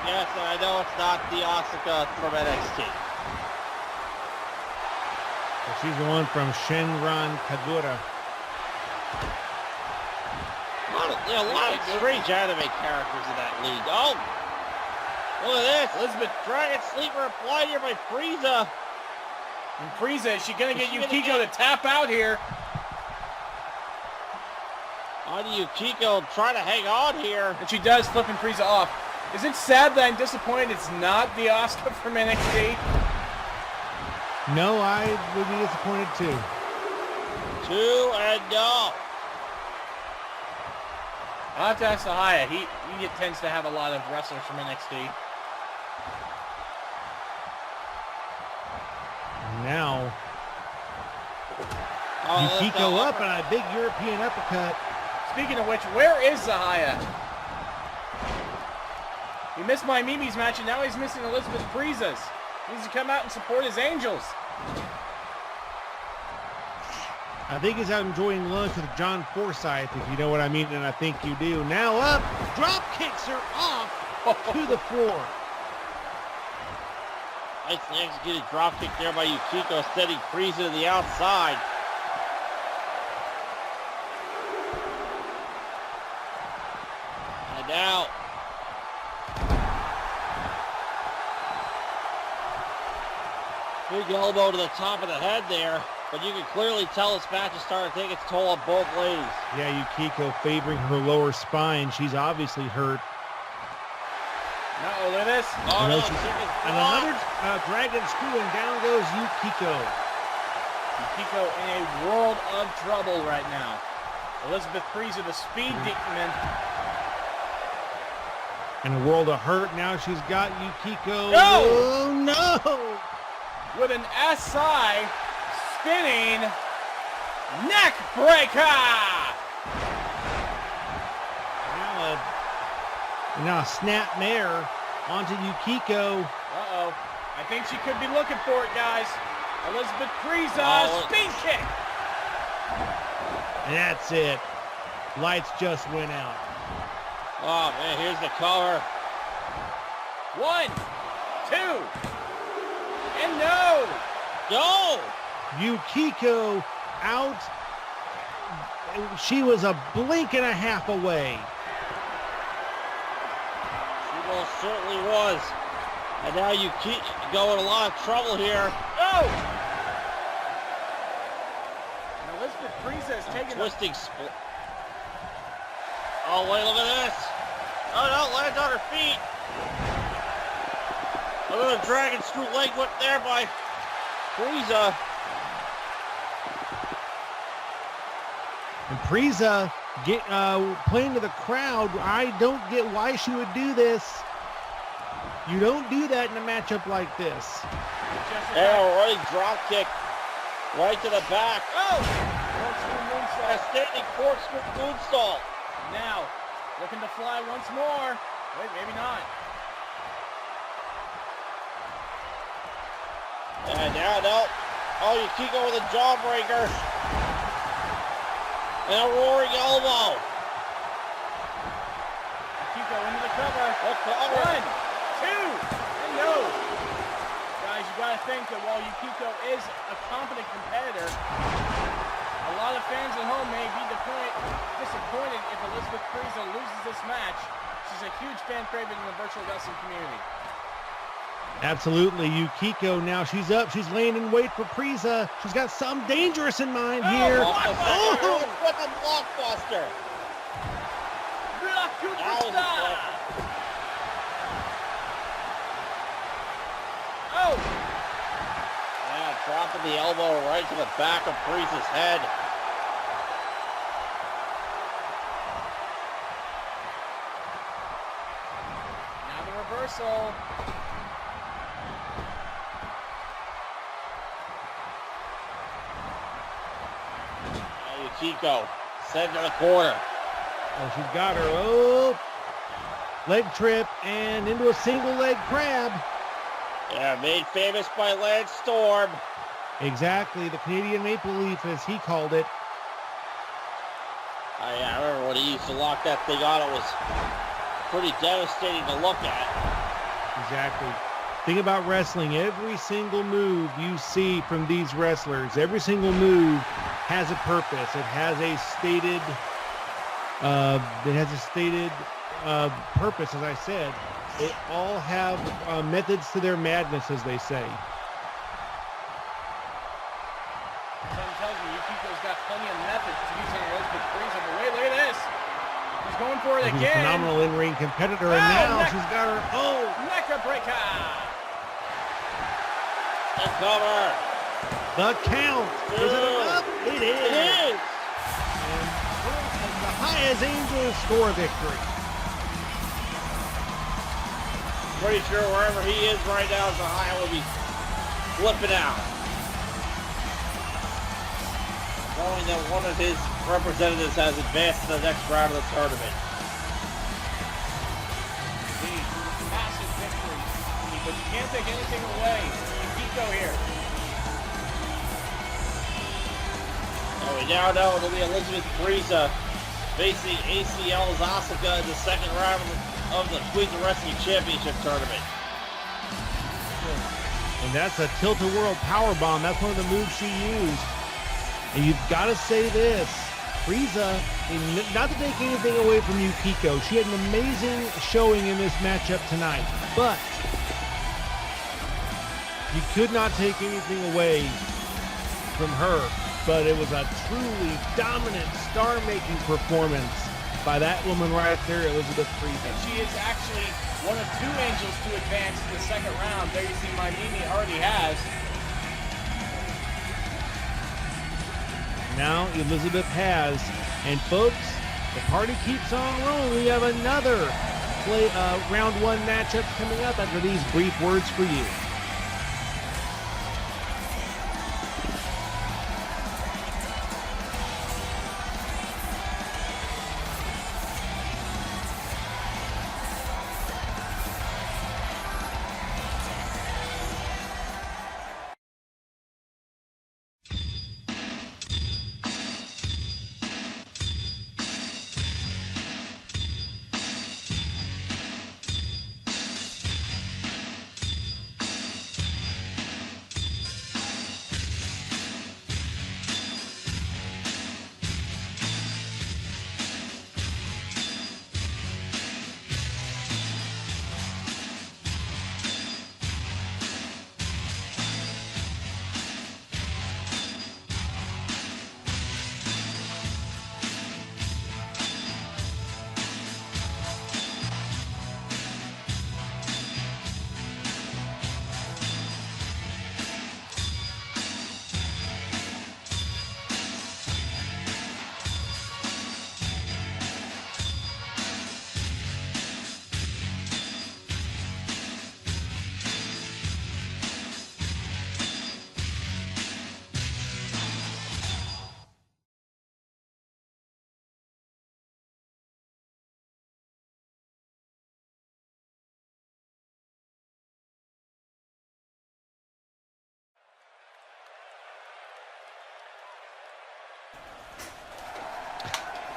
[SPEAKER 3] Yes, and I know it's not the Asuka from NXT.
[SPEAKER 2] She's the one from Shinran Kagura.
[SPEAKER 3] A lot of strange anime characters in that league. Oh, look at this.
[SPEAKER 1] Elizabeth
[SPEAKER 3] Dragon Sleeper applied here by Prisa.
[SPEAKER 1] and Prisa, is she going to get
[SPEAKER 3] Is she gonna
[SPEAKER 1] Yukiko to tap out here?
[SPEAKER 3] On Yukiko, trying to hang on here.
[SPEAKER 1] And she does, flipping Prisa off. Is it sad that I'm disappointed it's not the Asuka from NXT?
[SPEAKER 2] No, I would be disappointed too.
[SPEAKER 3] 2 and no.
[SPEAKER 1] I'll have to ask Sahaya. He tends to have a lot of wrestlers from NXT.
[SPEAKER 2] Now,
[SPEAKER 3] Oh,
[SPEAKER 2] Yukiko up and a big European uppercut.
[SPEAKER 1] Speaking of which, where is Zahaya? He missed my Mimi's match, and now he's missing Elizabeth Prisa's. He needs to come out and support his Angels.
[SPEAKER 2] I think he's out enjoying lunch with John Forsythe, if you know what I mean, and I think you do. Now up, drop kicks her off to the floor.
[SPEAKER 3] Nicely executed drop kick there by Yukiko, sending Prisa to the outside. And now, big elbow to the top of the head there, but you can clearly tell this match is starting to take its toll on both ladies.
[SPEAKER 2] Yeah, Yukiko favoring her lower spine. She's obviously hurt.
[SPEAKER 1] Uh-oh, look at this.
[SPEAKER 3] Oh no,
[SPEAKER 2] And
[SPEAKER 3] and
[SPEAKER 2] another dragon screw, and down goes Yukiko.
[SPEAKER 1] Yukiko in a world of trouble right now. Elizabeth Prisa, the speed demon.
[SPEAKER 2] In a world of hurt, now she's got Yukiko.
[SPEAKER 1] No!
[SPEAKER 2] Oh, no!
[SPEAKER 1] With an SI spinning neck breaker.
[SPEAKER 2] Now a snap mare onto Yukiko.
[SPEAKER 1] Uh-oh. I think she could be looking for it, guys. Elizabeth Prisa,
[SPEAKER 3] Oh,
[SPEAKER 1] speed kick.
[SPEAKER 2] And that's it. Lights just went out.
[SPEAKER 3] oh man, here's the cover.
[SPEAKER 1] 1, 2, and no.
[SPEAKER 3] Go!
[SPEAKER 2] Yukiko out. She was a blink and a half away.
[SPEAKER 3] She most certainly was. And now Yukiko in a lot of trouble here.
[SPEAKER 1] No. And Elizabeth Prisa is taking a
[SPEAKER 3] Twisting split. Oh, wait, look at this. Oh, no, lands on her feet. Look at the dragon screw leg whip there by Prisa.
[SPEAKER 2] And Prisa playing to the crowd. I don't get why she would do this. You don't do that in a matchup like this.
[SPEAKER 3] And a running drop kick right to the back.
[SPEAKER 1] Oh!
[SPEAKER 3] A standing corkscrew moonsault.
[SPEAKER 1] Now, looking to fly once more. Wait, maybe not.
[SPEAKER 3] And now, no. Oh, Yukiko with a jawbreaker. And a roaring elbow.
[SPEAKER 1] Yukiko into the cover.
[SPEAKER 3] The cover.
[SPEAKER 1] 1, 2, and no. Guys, you gotta think that while Yukiko is a competent competitor, a lot of fans at home may be disappointed if Elizabeth Prisa loses this match. She's a huge fan favorite in the virtual wrestling community.
[SPEAKER 2] Absolutely. Yukiko now, she's up. She's laying in wait for Prisa. She's got something dangerous in mind here.
[SPEAKER 3] Oh, with a blockbuster.
[SPEAKER 1] Block
[SPEAKER 3] That was a
[SPEAKER 1] Superstar! Oh!
[SPEAKER 3] Yeah, dropping the elbow right to the back of Prisa's head. Yukiko. Sent to the corner.
[SPEAKER 2] Oh, she's got her. Oh, leg trip and into a single leg crab.
[SPEAKER 3] Yeah, made famous by Lance Storm.
[SPEAKER 2] Exactly, the Canadian Maple Leaf, as he called it.
[SPEAKER 3] I remember when he used to lock that thing on. It was pretty devastating to look at.
[SPEAKER 2] Exactly. Think about wrestling. Every single move you see from these wrestlers, every single move has a purpose. It has a stated, purpose, as I said. They all have methods to their madness, as they say.
[SPEAKER 1] Son tells me Yukiko's got plenty of methods to using Elizabeth Prisa. But wait, look at this. He's going for it
[SPEAKER 2] She's
[SPEAKER 1] again.
[SPEAKER 2] a phenomenal in-ring competitor, and now she's got her. Oh,
[SPEAKER 1] Necker breaker.
[SPEAKER 3] The cover.
[SPEAKER 2] the count. Is it enough? It is.
[SPEAKER 3] It is.
[SPEAKER 2] And the highest Angels score victory.
[SPEAKER 3] Pretty sure wherever he is right now, Zahaya will be flipping out. Knowing that one of his representatives has advanced to the next round of the tournament.
[SPEAKER 1] Indeed, massive victory. But you can't take anything away. Yukiko here.
[SPEAKER 3] And we now know it'll be Elizabeth Prisa facing ACL's Asuka in the second round of the Queens of Wrestling Championship tournament.
[SPEAKER 2] And that's a tilt-a-whirl powerbomb. That's one of the moves she used. And you've got to say this. Prisa, not to take anything away from Yukiko, she had an amazing showing in this matchup tonight. But you could not take anything away from her. But it was a truly dominant, star-making performance by that woman right there, Elizabeth Prisa.
[SPEAKER 1] And she is actually one of two Angels to advance to the second round. There you see Mimi already has.
[SPEAKER 2] Now Elizabeth has. And folks, the party keeps on rolling. We have another round one matchup coming up after these brief words for you.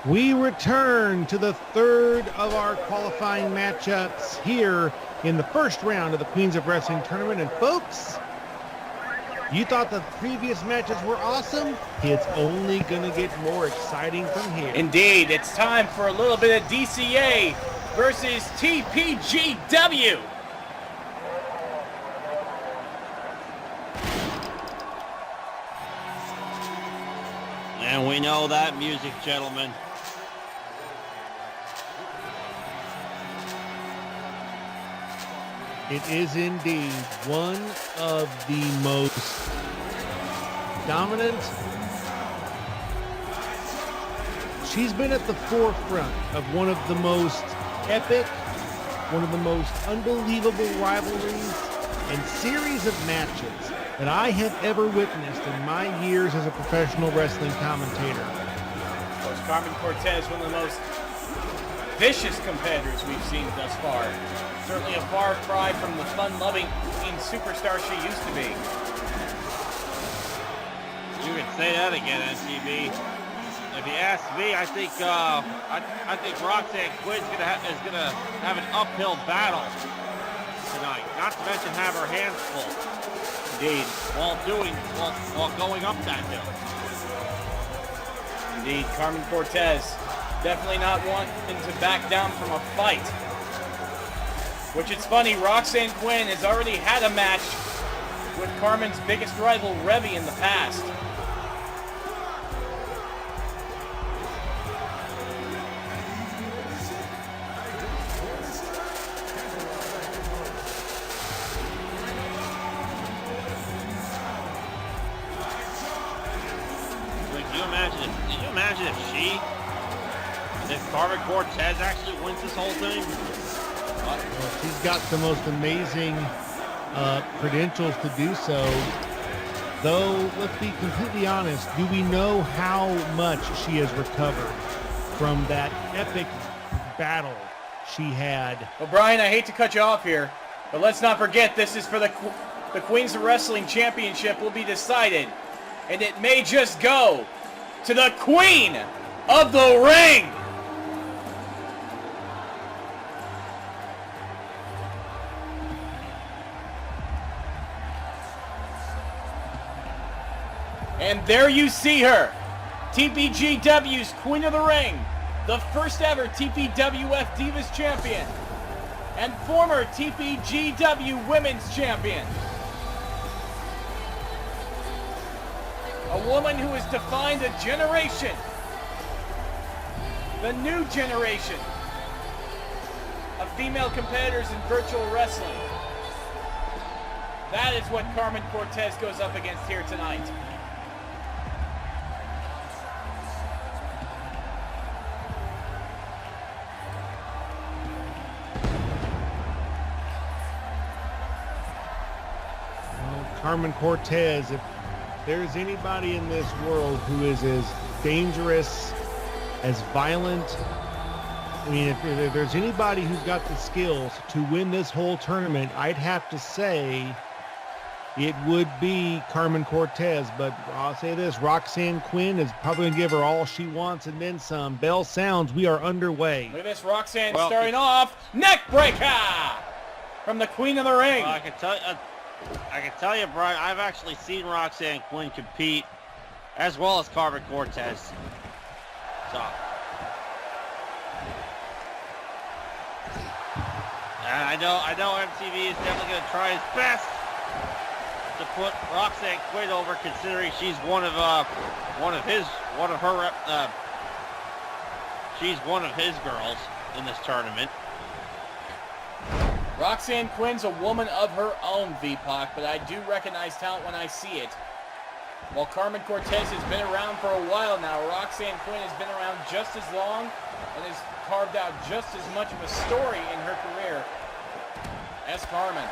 [SPEAKER 2] We return to the third of our qualifying matchups here in the first round of the Queens of Wrestling tournament. And folks, you thought the previous matches were awesome? It's only going to get more exciting from here.
[SPEAKER 1] Indeed, it's time for a little bit of DCA versus TPGW.
[SPEAKER 3] And we know that music, gentlemen.
[SPEAKER 2] It is indeed one of the most dominant. She's been at the forefront of one of the most epic, one of the most unbelievable rivalries and series of matches that I have ever witnessed in my years as a professional wrestling commentator.
[SPEAKER 1] Carmen Cortez, one of the most vicious competitors we've seen thus far. Certainly a far cry from the fun-loving superstar she used to be.
[SPEAKER 3] You can say that again, NTV. If you ask me, I think Roxanne Quinn is gonna have an uphill battle tonight. Not to mention have her hands full.
[SPEAKER 1] Indeed.
[SPEAKER 3] While going up that hill.
[SPEAKER 1] Indeed, Carmen Cortez definitely not wanting to back down from a fight. Which it's funny, Roxanne Quinn has already had a match with Carmen's biggest rival, Revy, in the past.
[SPEAKER 3] Can you imagine if Carmen Cortez actually wins this whole thing?
[SPEAKER 2] Well, she's got the most amazing credentials to do so. Though, let's be completely honest, do we know how much she has recovered from that epic battle she had?
[SPEAKER 1] Well, Brian, I hate to cut you off here, but let's not forget this is for the Queens of Wrestling Championship will be decided, and it may just go to the Queen of the Ring. And there you see her, TPGW's Queen of the Ring, the first ever TPWF Divas Champion, and former TPGW Women's Champion. A woman who has defined a generation, the new generation of female competitors in virtual wrestling. That is what Carmen Cortez goes up against here tonight.
[SPEAKER 2] Carmen Cortez, if there's anybody in this world who is as dangerous, as violent, I mean, if there's anybody who's got the skills to win this whole tournament, I'd have to say it would be Carmen Cortez. But I'll say this, Roxanne Quinn is probably going to give her all she wants and then some. Bell sounds, we are underway.
[SPEAKER 1] Look at this, Roxanne starting off. Neck breaker from the Queen of the Ring.
[SPEAKER 3] Well, I can tell you, Brian, I've actually seen Roxanne Quinn compete as well as Carmen Cortez. So, and I know MTV is definitely going to try his best to put Roxanne Quinn over, considering she's one of his girls in this tournament.
[SPEAKER 1] Roxanne Quinn's a woman of her own, VPOC, but I do recognize talent when I see it. While Carmen Cortez has been around for a while now, Roxanne Quinn has been around just as long and has carved out just as much of a story in her career as Carmen.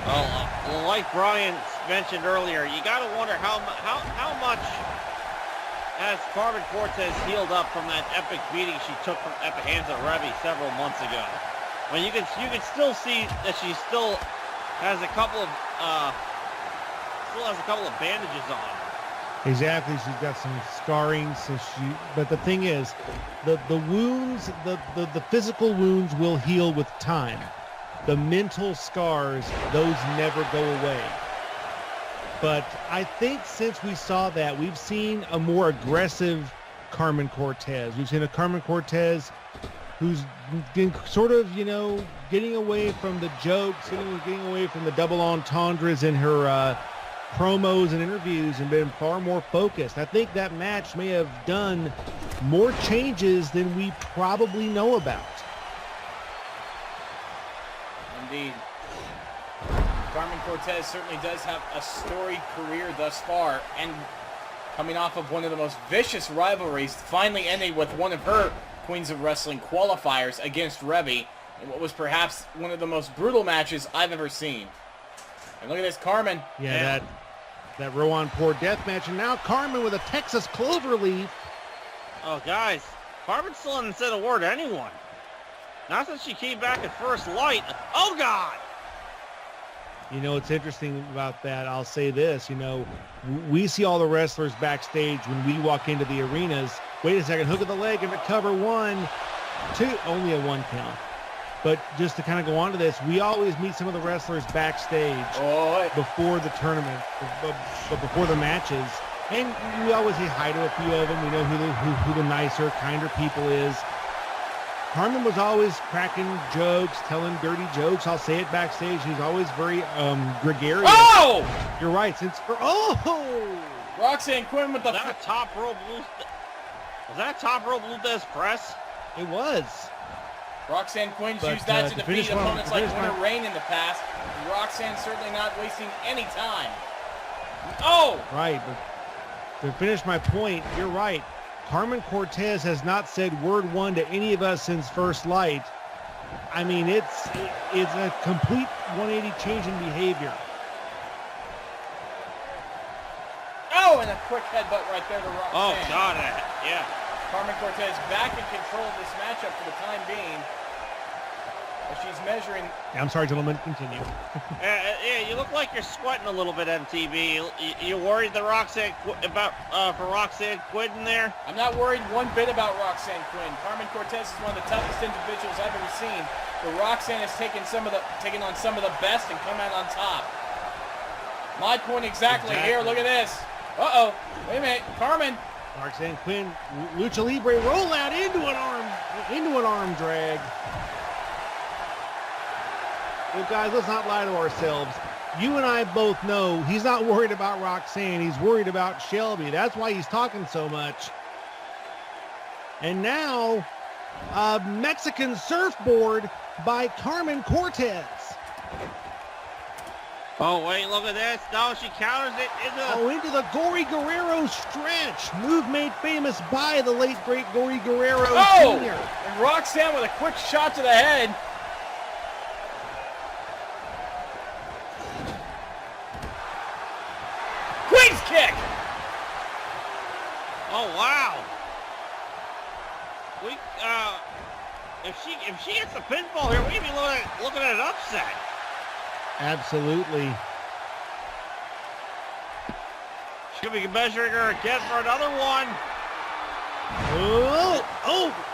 [SPEAKER 3] Well, like Brian mentioned earlier, you got to wonder how much has Carmen Cortez healed up from that epic beating she took at the hands of Revy several months ago. I mean, you can still see that she still has a couple of bandages on.
[SPEAKER 2] Exactly, she's got some scarring. But the thing is, the wounds, the physical wounds will heal with time. The mental scars, those never go away. But I think since we saw that, we've seen a more aggressive Carmen Cortez. We've seen a Carmen Cortez who's been sort of, getting away from the jokes, getting away from the double entendres in her promos and interviews and been far more focused. I think that match may have done more changes than we probably know about.
[SPEAKER 1] Indeed. Carmen Cortez certainly does have a storied career thus far, and coming off of one of the most vicious rivalries, finally ending with one of her Queens of Wrestling qualifiers against Revy, in what was perhaps one of the most brutal matches I've ever seen. And look at this, Carmen.
[SPEAKER 2] Yeah, that Rowan Poor death match, and now Carmen with a Texas Cloverleaf.
[SPEAKER 3] Oh, guys, Carmen still hasn't said a word to anyone. Not since she came back at first light. Oh, God!
[SPEAKER 2] You know, it's interesting about that. I'll say this, you know, we see all the wrestlers backstage when we walk into the arenas. Wait a second, hook of the leg and a cover, 1, 2, only a 1 count. But just to kind of go on to this, we always meet some of the wrestlers backstage before the tournament, but before the matches. And we always say hi to a few of them. We know who the nicer, kinder people is. Carmen was always cracking jokes, telling dirty jokes. I'll say it backstage. He's always very gregarious.
[SPEAKER 1] Oh!
[SPEAKER 2] You're right.
[SPEAKER 1] Roxanne Quinn with the...
[SPEAKER 3] Was that a top rope Blue Death press?
[SPEAKER 2] It was.
[SPEAKER 1] Roxanne Quinn's
[SPEAKER 2] But,
[SPEAKER 1] used that
[SPEAKER 2] to
[SPEAKER 1] to defeat
[SPEAKER 2] finish my-
[SPEAKER 1] opponents
[SPEAKER 2] to
[SPEAKER 1] like
[SPEAKER 2] finish my-
[SPEAKER 1] Winter Rain in the past. Roxanne certainly not wasting any time. Oh!
[SPEAKER 2] Right, but to finish my point, you're right. Carmen Cortez has not said word one to any of us since First Light. I mean, it's a complete 180 change in behavior.
[SPEAKER 1] Oh, and a quick headbutt right there to Roxanne.
[SPEAKER 3] Oh, God, yeah.
[SPEAKER 1] Carmen Cortez back in control of this matchup for the time being. As she's measuring.
[SPEAKER 2] I'm sorry, gentlemen, continue.
[SPEAKER 3] Yeah, you look like you're sweating a little bit, MTV. You worried that Roxanne for Roxanne Quinn there?
[SPEAKER 1] I'm not worried one bit about Roxanne Quinn. Carmen Cortez is one of the toughest individuals I've ever seen. But Roxanne has taken on some of the best and come out on top. My point exactly here. Look at this. Uh-oh. Wait a minute. Carmen.
[SPEAKER 2] Roxanne Quinn, Lucha Libre rollout into an arm drag. Well, guys, let's not lie to ourselves. You and I both know he's not worried about Roxanne. He's worried about Shelby. That's why he's talking so much. And now, a Mexican surfboard by Carmen Cortez.
[SPEAKER 3] Oh, wait, look at this. No, she counters it
[SPEAKER 2] into the Gory Guerrero stretch. Move made famous by the late, great Gory Guerrero Sr.
[SPEAKER 1] And Roxanne with a quick shot to the head. Queen's kick.
[SPEAKER 3] Oh, wow. If she gets the pinfall here, we could be looking at an upset.
[SPEAKER 2] Absolutely.
[SPEAKER 3] She's going to be measuring her again for another one.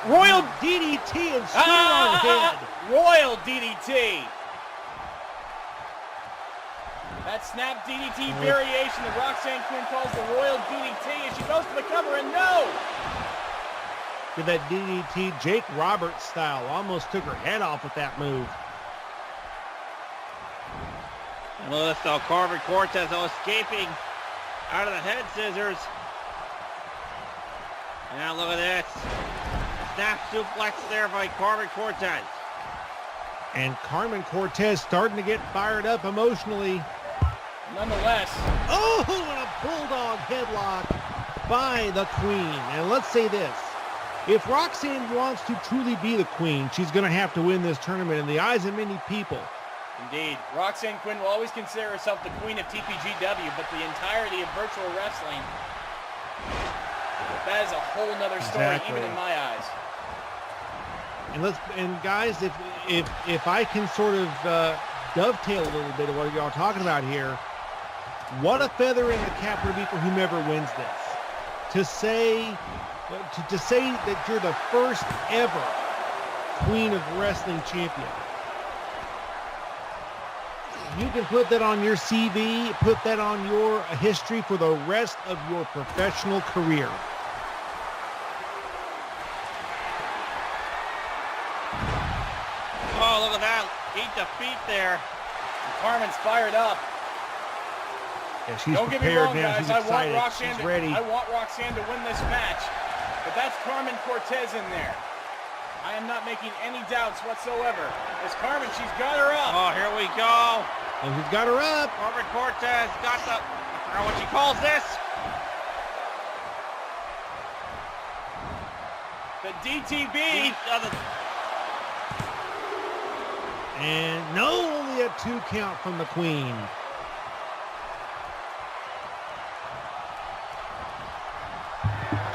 [SPEAKER 2] Royal DDT and spear on her head.
[SPEAKER 1] Royal DDT. That snap DDT variation that Roxanne Quinn calls the Royal DDT as she goes for the cover and no!
[SPEAKER 2] Did that DDT Jake Roberts style. Almost took her head off with that move.
[SPEAKER 3] And look at this now, Carmen Cortez escaping out of the head scissors. And now look at this. Snap suplex there by Carmen Cortez.
[SPEAKER 2] And Carmen Cortez starting to get fired up emotionally.
[SPEAKER 1] Nonetheless.
[SPEAKER 2] Oh, and a bulldog headlock by the Queen. And let's say this. If Roxanne wants to truly be the Queen, she's going to have to win this tournament in the eyes of many people.
[SPEAKER 1] Indeed. Roxanne Quinn will always consider herself the queen of TPGW, but the entirety of virtual wrestling, that is a whole nother story, even in my eyes.
[SPEAKER 2] And guys, if I can sort of dovetail a little bit of what y'all are talking about here, what a feather in the cap would be for whomever wins this. To say that you're the first ever Queen of Wrestling champion. You can put that on your CV, put that on your history for the rest of your professional career.
[SPEAKER 3] Oh, look at that. Eat the feet there.
[SPEAKER 1] And Carmen's fired up.
[SPEAKER 2] Yeah, she's
[SPEAKER 1] Don't get me
[SPEAKER 2] prepared
[SPEAKER 1] wrong,
[SPEAKER 2] now.
[SPEAKER 1] guys.
[SPEAKER 2] She's
[SPEAKER 1] I
[SPEAKER 2] excited.
[SPEAKER 1] want
[SPEAKER 2] She's ready.
[SPEAKER 1] Roxanne to win this match. But that's Carmen Cortez in there. I am not making any doubts whatsoever. As Carmen, she's got her up.
[SPEAKER 3] Oh, here we go.
[SPEAKER 2] And he's got her up.
[SPEAKER 3] Carmen Cortez got the, I forgot what she calls this.
[SPEAKER 1] The DTB.
[SPEAKER 2] And no, only a 2 count from the Queen.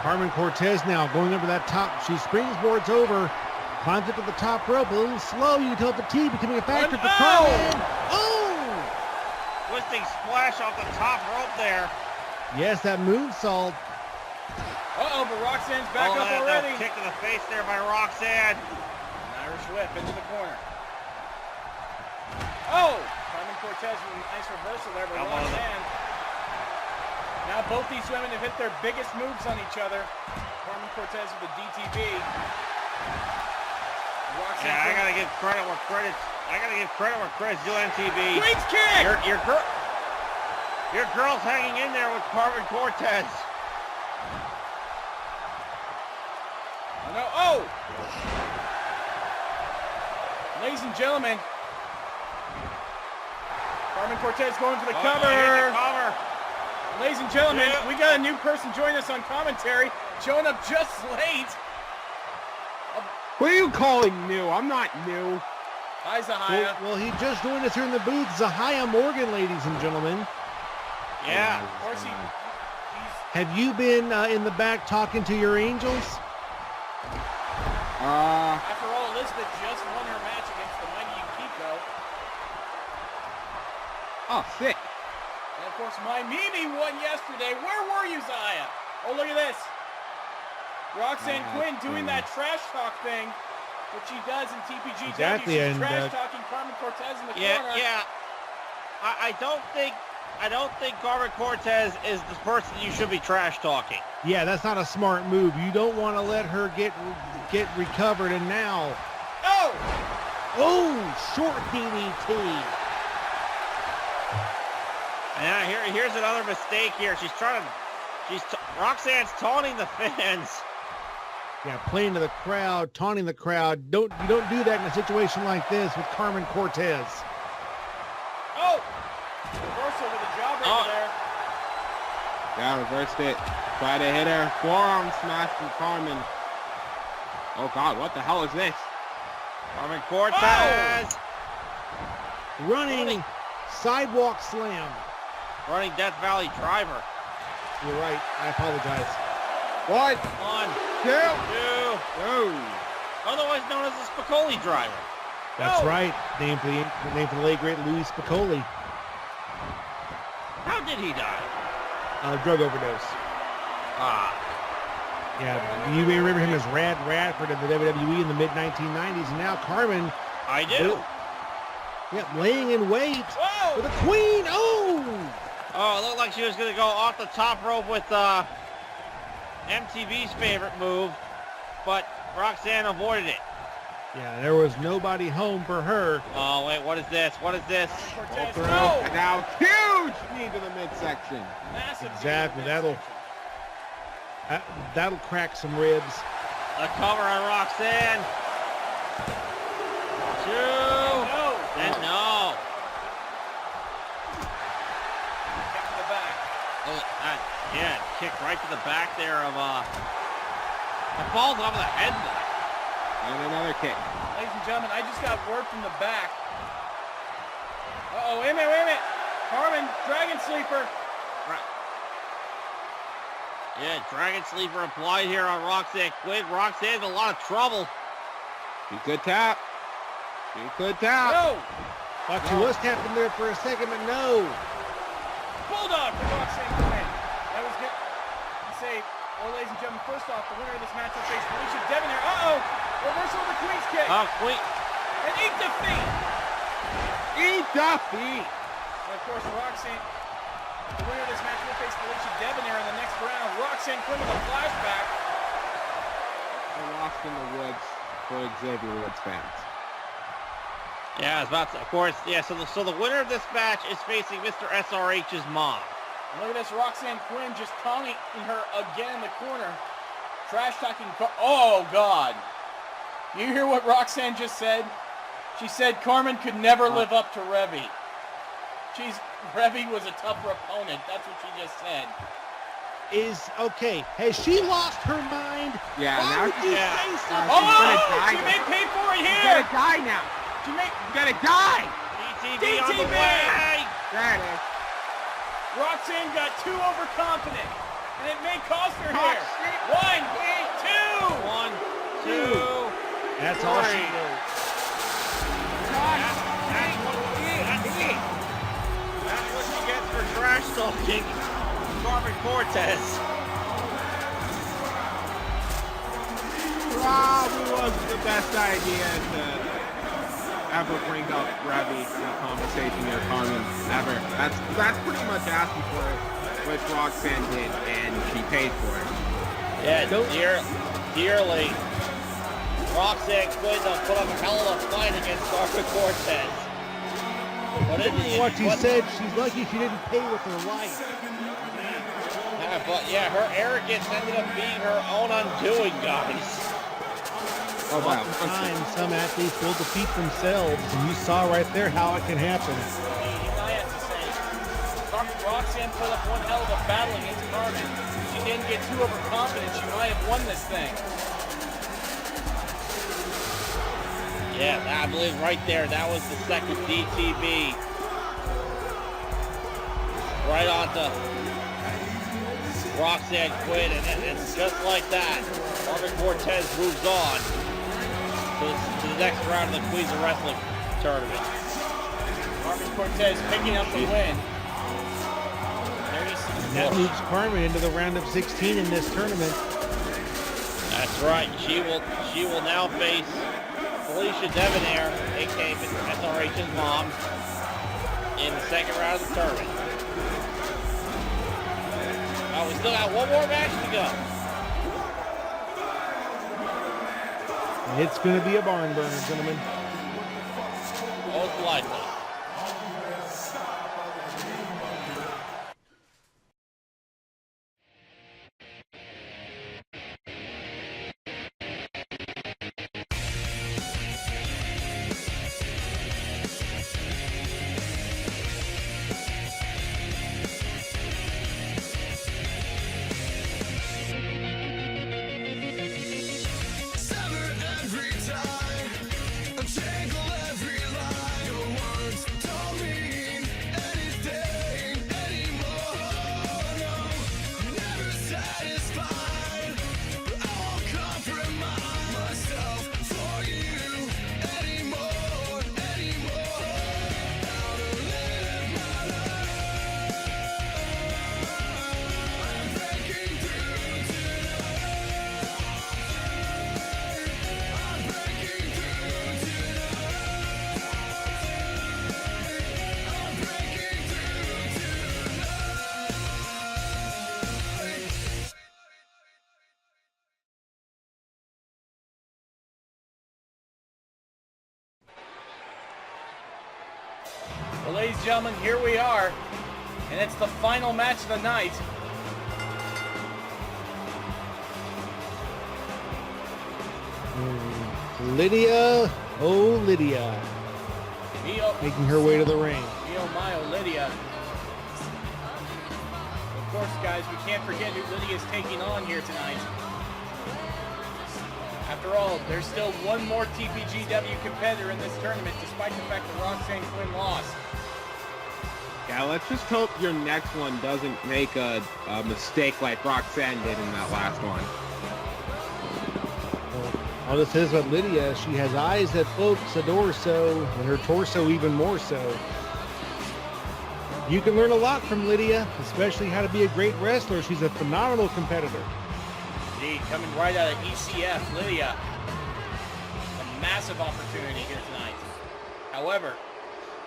[SPEAKER 2] Carmen Cortez now going over that top. She springboards over, climbs up to the top rope. A little slow. You can tell fatigue becoming a factor for Carmen. Oh!
[SPEAKER 3] Twisting splash off the top rope there.
[SPEAKER 2] Yes, that moonsault.
[SPEAKER 1] Uh-oh, but Roxanne's back up
[SPEAKER 3] that
[SPEAKER 1] already.
[SPEAKER 3] kick to the face there by Roxanne.
[SPEAKER 1] An Irish whip into the corner. Oh! Carmen Cortez with a nice reversal there by Roxanne. Now both these women have hit their biggest moves on each other. Carmen Cortez with the DTB. Roxanne.
[SPEAKER 3] Yeah, I gotta give credit where credit's. I gotta give credit where credit's due. MTV.
[SPEAKER 1] Queen's kick.
[SPEAKER 3] Your girl's hanging in there with Carmen Cortez.
[SPEAKER 1] Oh, no. Oh! Ladies and gentlemen, Carmen Cortez going for the cover.
[SPEAKER 3] Here's the cover.
[SPEAKER 1] Ladies and gentlemen,
[SPEAKER 3] Yeah.
[SPEAKER 1] we got a new person joining us on commentary, showing up just late.
[SPEAKER 5] What are you calling new? I'm not new.
[SPEAKER 1] Hi, Zahaya.
[SPEAKER 2] Well, he just joined us here in the booth. Zahaya Morgan, ladies and gentlemen.
[SPEAKER 3] Yeah.
[SPEAKER 1] Of course, he's
[SPEAKER 2] Have you been in the back talking to your angels?
[SPEAKER 1] after all, Elizabeth just won her match against the Mighty Yukiko.
[SPEAKER 5] Oh, sick.
[SPEAKER 1] And of course, my Mimi won yesterday. Where were you, Zahaya? Oh, look at this. Roxanne Quinn doing that trash talk thing, which she does in TPGW.
[SPEAKER 2] Exactly,
[SPEAKER 1] She's
[SPEAKER 2] and,
[SPEAKER 1] trash talking Carmen Cortez in the corner.
[SPEAKER 3] Yeah. I don't think Carmen Cortez is the person you should be trash talking.
[SPEAKER 2] Yeah, that's not a smart move. You don't want to let her get recovered. And now,
[SPEAKER 1] Oh!
[SPEAKER 2] short DDT.
[SPEAKER 3] And here's another mistake here. Roxanne's taunting the fans.
[SPEAKER 2] Yeah, playing to the crowd, taunting the crowd. You don't do that in a situation like this with Carmen Cortez.
[SPEAKER 1] Oh! Reversal with a jawbreaker there.
[SPEAKER 5] Yeah, reversed it. Try to hit her. Forearm smash from Carmen. Oh, God, what the hell is this?
[SPEAKER 3] Carmen Cortez
[SPEAKER 2] Running sidewalk slam.
[SPEAKER 3] running Death Valley driver.
[SPEAKER 2] You're right. I apologize.
[SPEAKER 5] 1,
[SPEAKER 3] 1,
[SPEAKER 5] 2,
[SPEAKER 3] 2,
[SPEAKER 5] oh.
[SPEAKER 3] otherwise known as the Spicoli driver.
[SPEAKER 2] That's
[SPEAKER 1] Oh.
[SPEAKER 2] right. Named for the late great Louis Spicoli.
[SPEAKER 3] How did he die?
[SPEAKER 2] Drug overdose. Yeah, you may remember him as Rad Radford in the WWE in the mid-1990s, and now Carmen,
[SPEAKER 3] I do.
[SPEAKER 2] laying in wait
[SPEAKER 1] Whoa!
[SPEAKER 2] for the Queen. Oh!
[SPEAKER 3] Oh, it looked like she was going to go off the top rope with MTV's favorite move, but Roxanne avoided it.
[SPEAKER 2] Yeah, there was nobody home for her.
[SPEAKER 3] Oh, wait, what is this? What is this?
[SPEAKER 1] Cortez,
[SPEAKER 5] Throw.
[SPEAKER 1] no!
[SPEAKER 5] And now, huge knee to the midsection.
[SPEAKER 1] Massive
[SPEAKER 2] Exactly,
[SPEAKER 1] damage.
[SPEAKER 2] That'll crack some ribs.
[SPEAKER 3] A cover on Roxanne. 2,
[SPEAKER 1] No!
[SPEAKER 3] and no.
[SPEAKER 1] Kick to the back.
[SPEAKER 3] Oh, yeah, kicked right to the back there of, it falls off of the headlock.
[SPEAKER 5] And another kick.
[SPEAKER 1] Ladies and gentlemen, I just got word from the back. Uh-oh, wait a minute. Carmen, Dragon Sleeper.
[SPEAKER 3] Right. Yeah, Dragon Sleeper applied here on Roxanne Quinn. Roxanne's in a lot of trouble.
[SPEAKER 5] She could tap. She could tap.
[SPEAKER 1] No!
[SPEAKER 2] Thought she was tapping there for a second, but no.
[SPEAKER 1] Bulldog for Roxanne Quinn. That was good. I say, well, ladies and gentlemen, first off, the winner of this match will face Felicia Debonaire. Uh-oh! Reversal of the Queen's kick.
[SPEAKER 3] Quinn.
[SPEAKER 1] And eat defeat.
[SPEAKER 5] Eat defeat.
[SPEAKER 1] And of course, Roxanne, the winner of this match will face Felicia Debonaire in the next round. Roxanne Quinn with a flashback.
[SPEAKER 5] And lost in the woods for Xavier Woods fans.
[SPEAKER 3] Yeah, I was about to, of course, yeah, so the winner of this match is facing Mr. SRH's mom.
[SPEAKER 1] And look at this, Roxanne Quinn just taunting her again in the corner. Trash talking. Oh, God. You hear what Roxanne just said? She said Carmen could never live up to Revy. Revy was a tougher opponent. That's what she just said.
[SPEAKER 2] Okay. Has she lost her mind?
[SPEAKER 5] Yeah,
[SPEAKER 2] Why
[SPEAKER 5] now
[SPEAKER 2] would you
[SPEAKER 5] yeah.
[SPEAKER 2] say
[SPEAKER 5] She's
[SPEAKER 2] something?
[SPEAKER 5] gonna die
[SPEAKER 1] She
[SPEAKER 5] now.
[SPEAKER 1] may pay for it
[SPEAKER 5] She's
[SPEAKER 1] here.
[SPEAKER 5] gonna die now.
[SPEAKER 1] She may.
[SPEAKER 5] She's gonna die.
[SPEAKER 3] DTV on the
[SPEAKER 1] DTV.
[SPEAKER 3] way.
[SPEAKER 5] There it is.
[SPEAKER 1] Roxanne got too overconfident. And it may cost her
[SPEAKER 5] Hot
[SPEAKER 1] here.
[SPEAKER 5] shit.
[SPEAKER 1] 1, 2.
[SPEAKER 3] 1, 2.
[SPEAKER 2] That's all she
[SPEAKER 3] Three.
[SPEAKER 2] knows.
[SPEAKER 3] That's what she gets for trash talking Carmen Cortez.
[SPEAKER 5] Probably wasn't the best idea to ever bring up Revy in a conversation near Carmen, ever. That's pretty much asking for it, which Roxanne did, and she paid for it.
[SPEAKER 3] Yeah, dearly. Roxanne Quinn put up a hell of a fight against Carmen Cortez. But
[SPEAKER 2] What she said, she's lucky she didn't pay with her life.
[SPEAKER 3] But yeah, her arrogance ended up being her own undoing, guys.
[SPEAKER 5] Oh, wow.
[SPEAKER 2] Oftentimes, some athletes will defeat themselves, and you saw right there how it can happen.
[SPEAKER 1] I have to say, Roxanne put up one hell of a battle against Carmen. She didn't get too overconfident. She might have won this thing.
[SPEAKER 3] Yeah, I believe right there, that was the second DTB. Right onto Roxanne Quinn, and it's just like that. Carmen Cortez moves on to the next round of the Queens of Wrestling tournament.
[SPEAKER 1] Carmen Cortez picking up the win. There you see.
[SPEAKER 2] That moves Carmen into the round of 16 in this tournament.
[SPEAKER 3] That's right. She will now face Felicia Debonaire, aka SRH's mom, in the second round of the tournament. Oh, we still got one more match to go.
[SPEAKER 2] It's going to be a barn burner, gentlemen.
[SPEAKER 3] Most likely.
[SPEAKER 4] Sever every tie, untangle every lie. Your words don't mean anything anymore. No, never satisfied, but I won't compromise myself for you anymore. How to live my life? I'm breaking through tonight. I'm breaking through tonight. I'm breaking through tonight.
[SPEAKER 1] Well, ladies and gentlemen, here we are. And it's the final match of the night.
[SPEAKER 2] Lydia, oh Lydia,
[SPEAKER 1] Mio,
[SPEAKER 2] making her way to the ring.
[SPEAKER 1] Mio Mayo, Lydia. Of course, guys, we can't forget who Lydia's taking on here tonight. After all, there's still one more TPGW competitor in this tournament, despite the fact that Roxanne Quinn lost.
[SPEAKER 5] Yeah, let's just hope your next one doesn't make a mistake like Roxanne did in that last one.
[SPEAKER 2] All this is with Lydia, she has eyes that folks adore so, and her torso even more so. You can learn a lot from Lydia, especially how to be a great wrestler. She's a phenomenal competitor.
[SPEAKER 1] Indeed, coming right out of ECF, Lydia. A massive opportunity here tonight. However,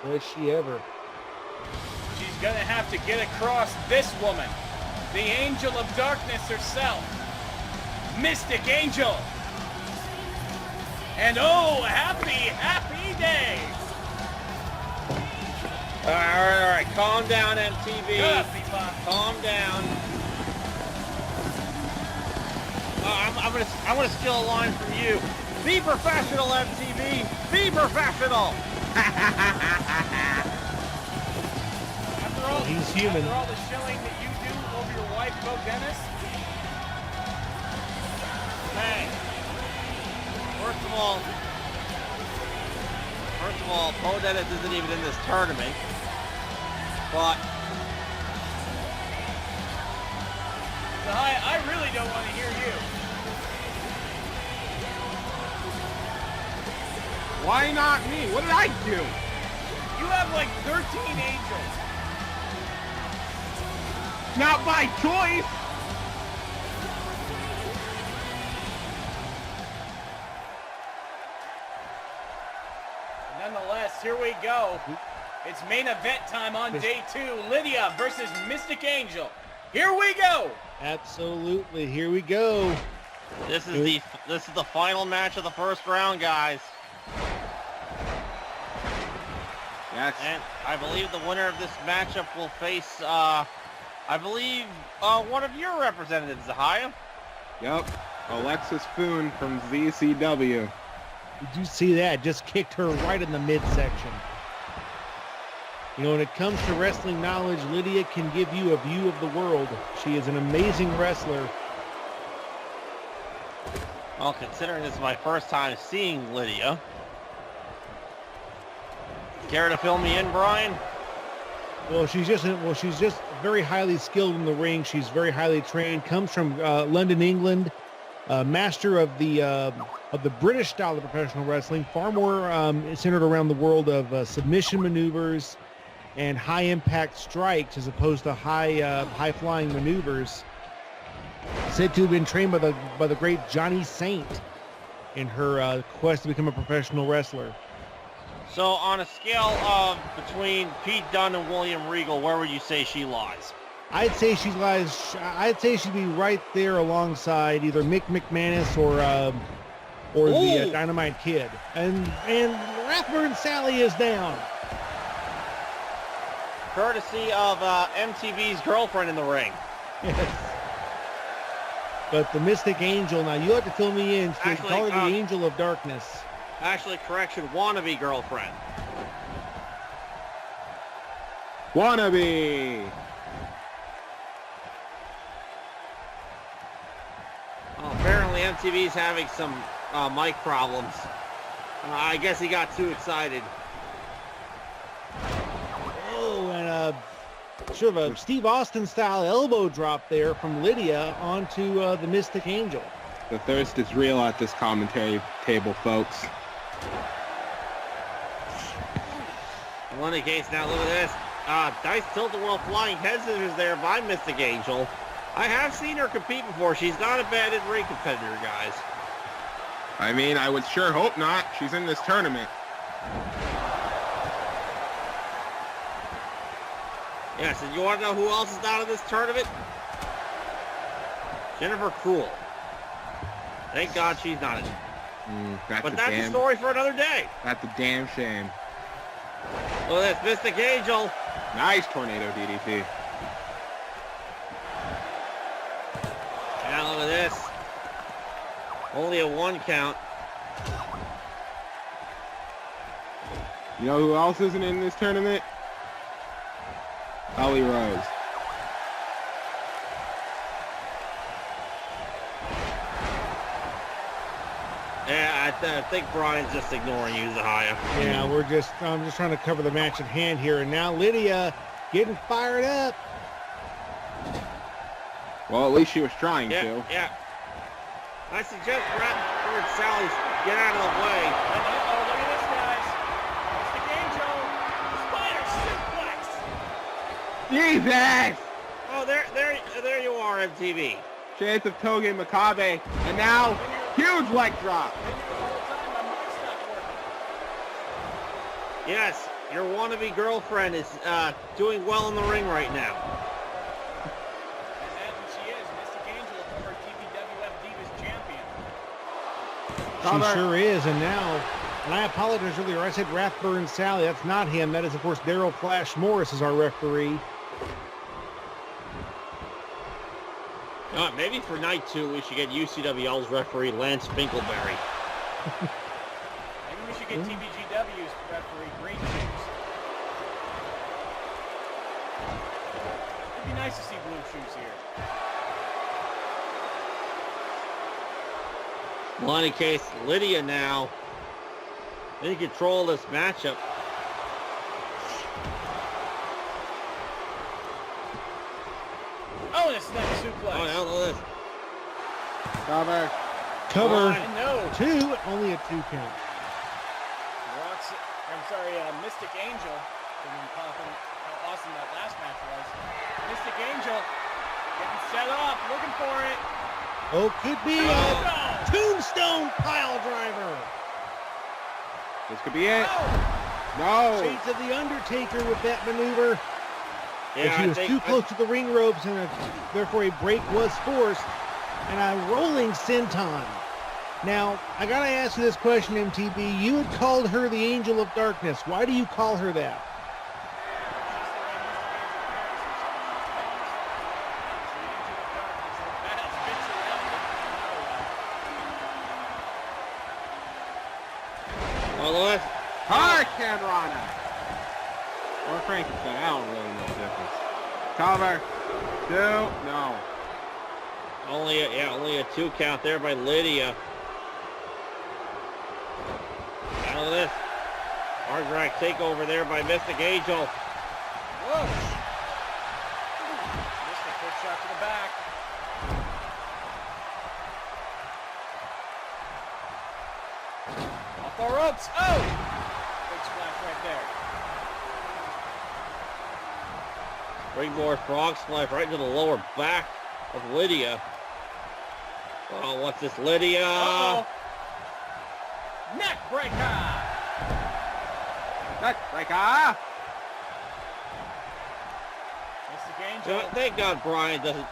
[SPEAKER 2] Was she ever?
[SPEAKER 1] she's going to have to get across this woman, the Angel of Darkness herself, Mystic Angel. And oh, happy day!
[SPEAKER 3] All right. Calm down, MTV.
[SPEAKER 1] Good, Pipa.
[SPEAKER 3] Calm down. I'm gonna steal a line from you. Be professional, MTV. Be professional.
[SPEAKER 1] After all,
[SPEAKER 2] He's human.
[SPEAKER 1] After all the showing that you do over your wife, Bo Dennis.
[SPEAKER 3] Hey. First of all, Bo Dennis isn't even in this tournament. But
[SPEAKER 1] I really don't want to hear you.
[SPEAKER 5] Why not me? What did I do?
[SPEAKER 1] You have like 13 angels.
[SPEAKER 5] Not by choice.
[SPEAKER 1] Nonetheless, here we go. It's main event time on day 2. Lydia versus Mystic Angel. Here we go.
[SPEAKER 2] Absolutely. Here we go.
[SPEAKER 3] This is the final match of the first round, guys.
[SPEAKER 5] Yes.
[SPEAKER 3] And I believe the winner of this matchup will face, I believe, one of your representatives, Zahaya.
[SPEAKER 5] Yep. Alexis Faune from DCW.
[SPEAKER 2] Did you see that? Just kicked her right in the midsection. You know, when it comes to wrestling knowledge, Lydia can give you a view of the world. She is an amazing wrestler.
[SPEAKER 3] Well, considering this is my first time seeing Lydia. Care to fill me in, Brian?
[SPEAKER 2] Well, she's just very highly skilled in the ring. She's very highly trained. Comes from London, England. Master of the British style of professional wrestling. Far more centered around the world of submission maneuvers and high impact strikes as opposed to high flying maneuvers. Said to have been trained by the great Johnny Saint in her quest to become a professional wrestler.
[SPEAKER 3] So on a scale of between Pete Dunne and William Regal, where would you say she lies?
[SPEAKER 2] I'd say she'd be right there alongside either Mick McManus or the Dynamite Kid. And Rathburn Sally is down.
[SPEAKER 3] Courtesy of MTV's girlfriend in the ring.
[SPEAKER 2] Yes. But the Mystic Angel, now you have to fill me in. They
[SPEAKER 3] Actually,
[SPEAKER 2] call her the Angel of Darkness.
[SPEAKER 3] Actually, correction, wannabe girlfriend.
[SPEAKER 5] Wannabe.
[SPEAKER 3] Well, apparently MTV's having some mic problems. I guess he got too excited.
[SPEAKER 2] Oh, and sort of a Steve Austin style elbow drop there from Lydia onto the Mystic Angel.
[SPEAKER 5] The thirst is real at this commentary table, folks.
[SPEAKER 3] In any case, now look at this. Dice tilt-a-whirl flying head scissors there by Mystic Angel. I have seen her compete before. She's not a bad in-ring competitor, guys.
[SPEAKER 5] I mean, I would sure hope not. She's in this tournament.
[SPEAKER 3] Yes, and you want to know who else is not in this tournament? Jennifer Cruel. Thank God she's not in it. But that's a story for another day.
[SPEAKER 5] That's a damn shame.
[SPEAKER 3] Look at this, Mystic Angel.
[SPEAKER 5] Nice tornado DDT.
[SPEAKER 3] Now look at this. Only a 1 count.
[SPEAKER 5] You know who else isn't in this tournament? Holly Rose.
[SPEAKER 3] Yeah, I think Brian's just ignoring you, Zahaya.
[SPEAKER 2] Yeah, I'm just trying to cover the match at hand here, and now Lydia getting fired up.
[SPEAKER 5] Well, at least she was trying to.
[SPEAKER 3] Yeah. I suggest Rathburn Sally get out of the way.
[SPEAKER 1] Oh, look at this, guys. Mystic Angel, spider suplex.
[SPEAKER 5] Jesus!
[SPEAKER 3] Oh, there you are, MTV.
[SPEAKER 5] Chance of Toge Makabe, and now huge leg drop.
[SPEAKER 3] Yes, your wannabe girlfriend is doing well in the ring right now.
[SPEAKER 1] And she is. Mystic Angel, former TPWF Divas champion.
[SPEAKER 2] She sure is, and now, and I apologize earlier, I said Rathburn Sally. That's not him. That is, of course, Daryl Flash Morris is our referee.
[SPEAKER 3] Maybe for night 2 we should get UCWL's referee Lance Finkelberry.
[SPEAKER 1] Maybe we should get TPGW's referee Green Shoes. It'd be nice to see Blue Shoes here.
[SPEAKER 3] Well, in any case, Lydia now in control of this matchup.
[SPEAKER 1] Oh, and a snap suplex.
[SPEAKER 3] Oh, hell no, this.
[SPEAKER 5] Cover.
[SPEAKER 2] Cover.
[SPEAKER 1] And no.
[SPEAKER 2] 2, only a 2 count.
[SPEAKER 1] Mystic Angel. Didn't pop in how awesome that last match was. Mystic Angel getting set up, looking for it.
[SPEAKER 2] Oh, could be a
[SPEAKER 1] Oh,
[SPEAKER 2] tombstone pile driver.
[SPEAKER 5] This could be it.
[SPEAKER 1] no.
[SPEAKER 5] No.
[SPEAKER 2] Shades of the Undertaker with that maneuver.
[SPEAKER 3] Yeah,
[SPEAKER 2] But she was too close to the ring ropes, and therefore a break was forced. And a rolling senton. Now, I gotta ask you this question, MTB. You had called her the Angel of Darkness. Why do you call her that?
[SPEAKER 3] Well,
[SPEAKER 5] Hurricane Rana. Or Frankenstein. I don't really know the difference. Cover. 2. No.
[SPEAKER 3] only a 2 count there by Lydia. Out of this. Hard drag takeover there by Mystic Angel.
[SPEAKER 1] Whoa. Missed a quick shot to the back. Off the ropes. Oh! Big splash right there.
[SPEAKER 3] Springboard frog splash right into the lower back of Lydia. Oh, what's this, Lydia?
[SPEAKER 1] Uh-oh. Neck breaker.
[SPEAKER 5] Neck breaker.
[SPEAKER 1] Mystic Angel.
[SPEAKER 3] Thank God Brian doesn't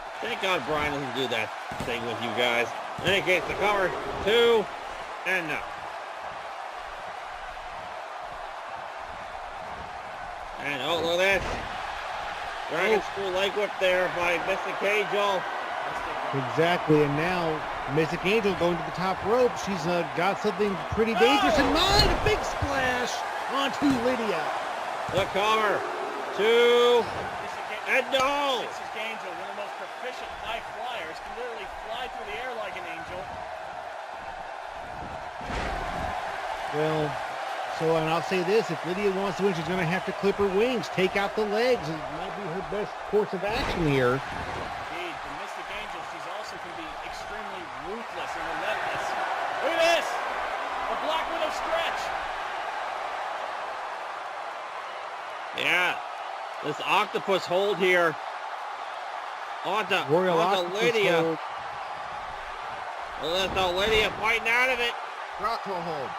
[SPEAKER 3] do that thing with you guys. In any case, the cover, 2, and no. And oh, look at this. Dragon screw leg whip there by Mystic Angel.
[SPEAKER 2] Exactly, and now Mystic Angel going to the top rope. She's got something pretty dangerous in mind. A big splash onto Lydia.
[SPEAKER 3] The cover, 2, and no.
[SPEAKER 1] Mystic Angel, one of the most proficient high flyers, can literally fly through the air like an angel.
[SPEAKER 2] Well, so, and I'll say this, if Lydia wants to win, she's going to have to clip her wings, take out the legs. It might be her best course of action here.
[SPEAKER 1] Indeed, the Mystic Angel, she's also can be extremely ruthless and relentless. Look at this! The Black Widow stretch!
[SPEAKER 3] Yeah, this octopus hold here onto
[SPEAKER 2] Royal Octopus
[SPEAKER 3] Lydia.
[SPEAKER 2] hold.
[SPEAKER 3] Well, that's now Lydia fighting out of it.
[SPEAKER 5] Grotto hold.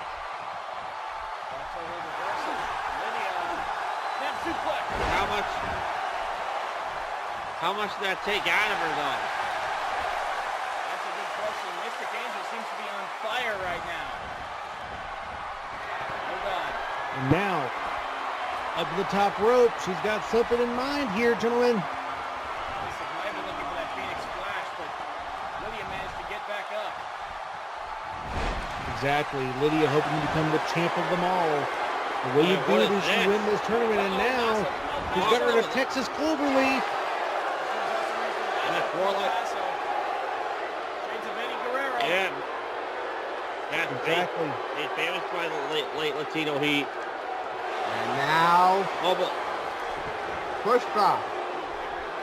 [SPEAKER 3] How much did that take out of her, though?
[SPEAKER 1] That's a good question. Mystic Angel seems to be on fire right now. Oh, God.
[SPEAKER 2] And now, up to the top rope. She's got something in mind here, gentlemen.
[SPEAKER 1] Mystic might have been looking for that Phoenix Splash, but Lydia managed to get back up.
[SPEAKER 2] Exactly. Lydia hoping to become the champ of them all. The way you do it is you win this tournament, and now she's got her in a Texas Cloverleaf.
[SPEAKER 3] And a 4-leg.
[SPEAKER 1] Shades of Eddie Guerrero.
[SPEAKER 3] Yeah. Yeah,
[SPEAKER 2] Exactly.
[SPEAKER 3] Made famous by the late Latino Heat.
[SPEAKER 5] And now,
[SPEAKER 3] Oh, but
[SPEAKER 5] push drop.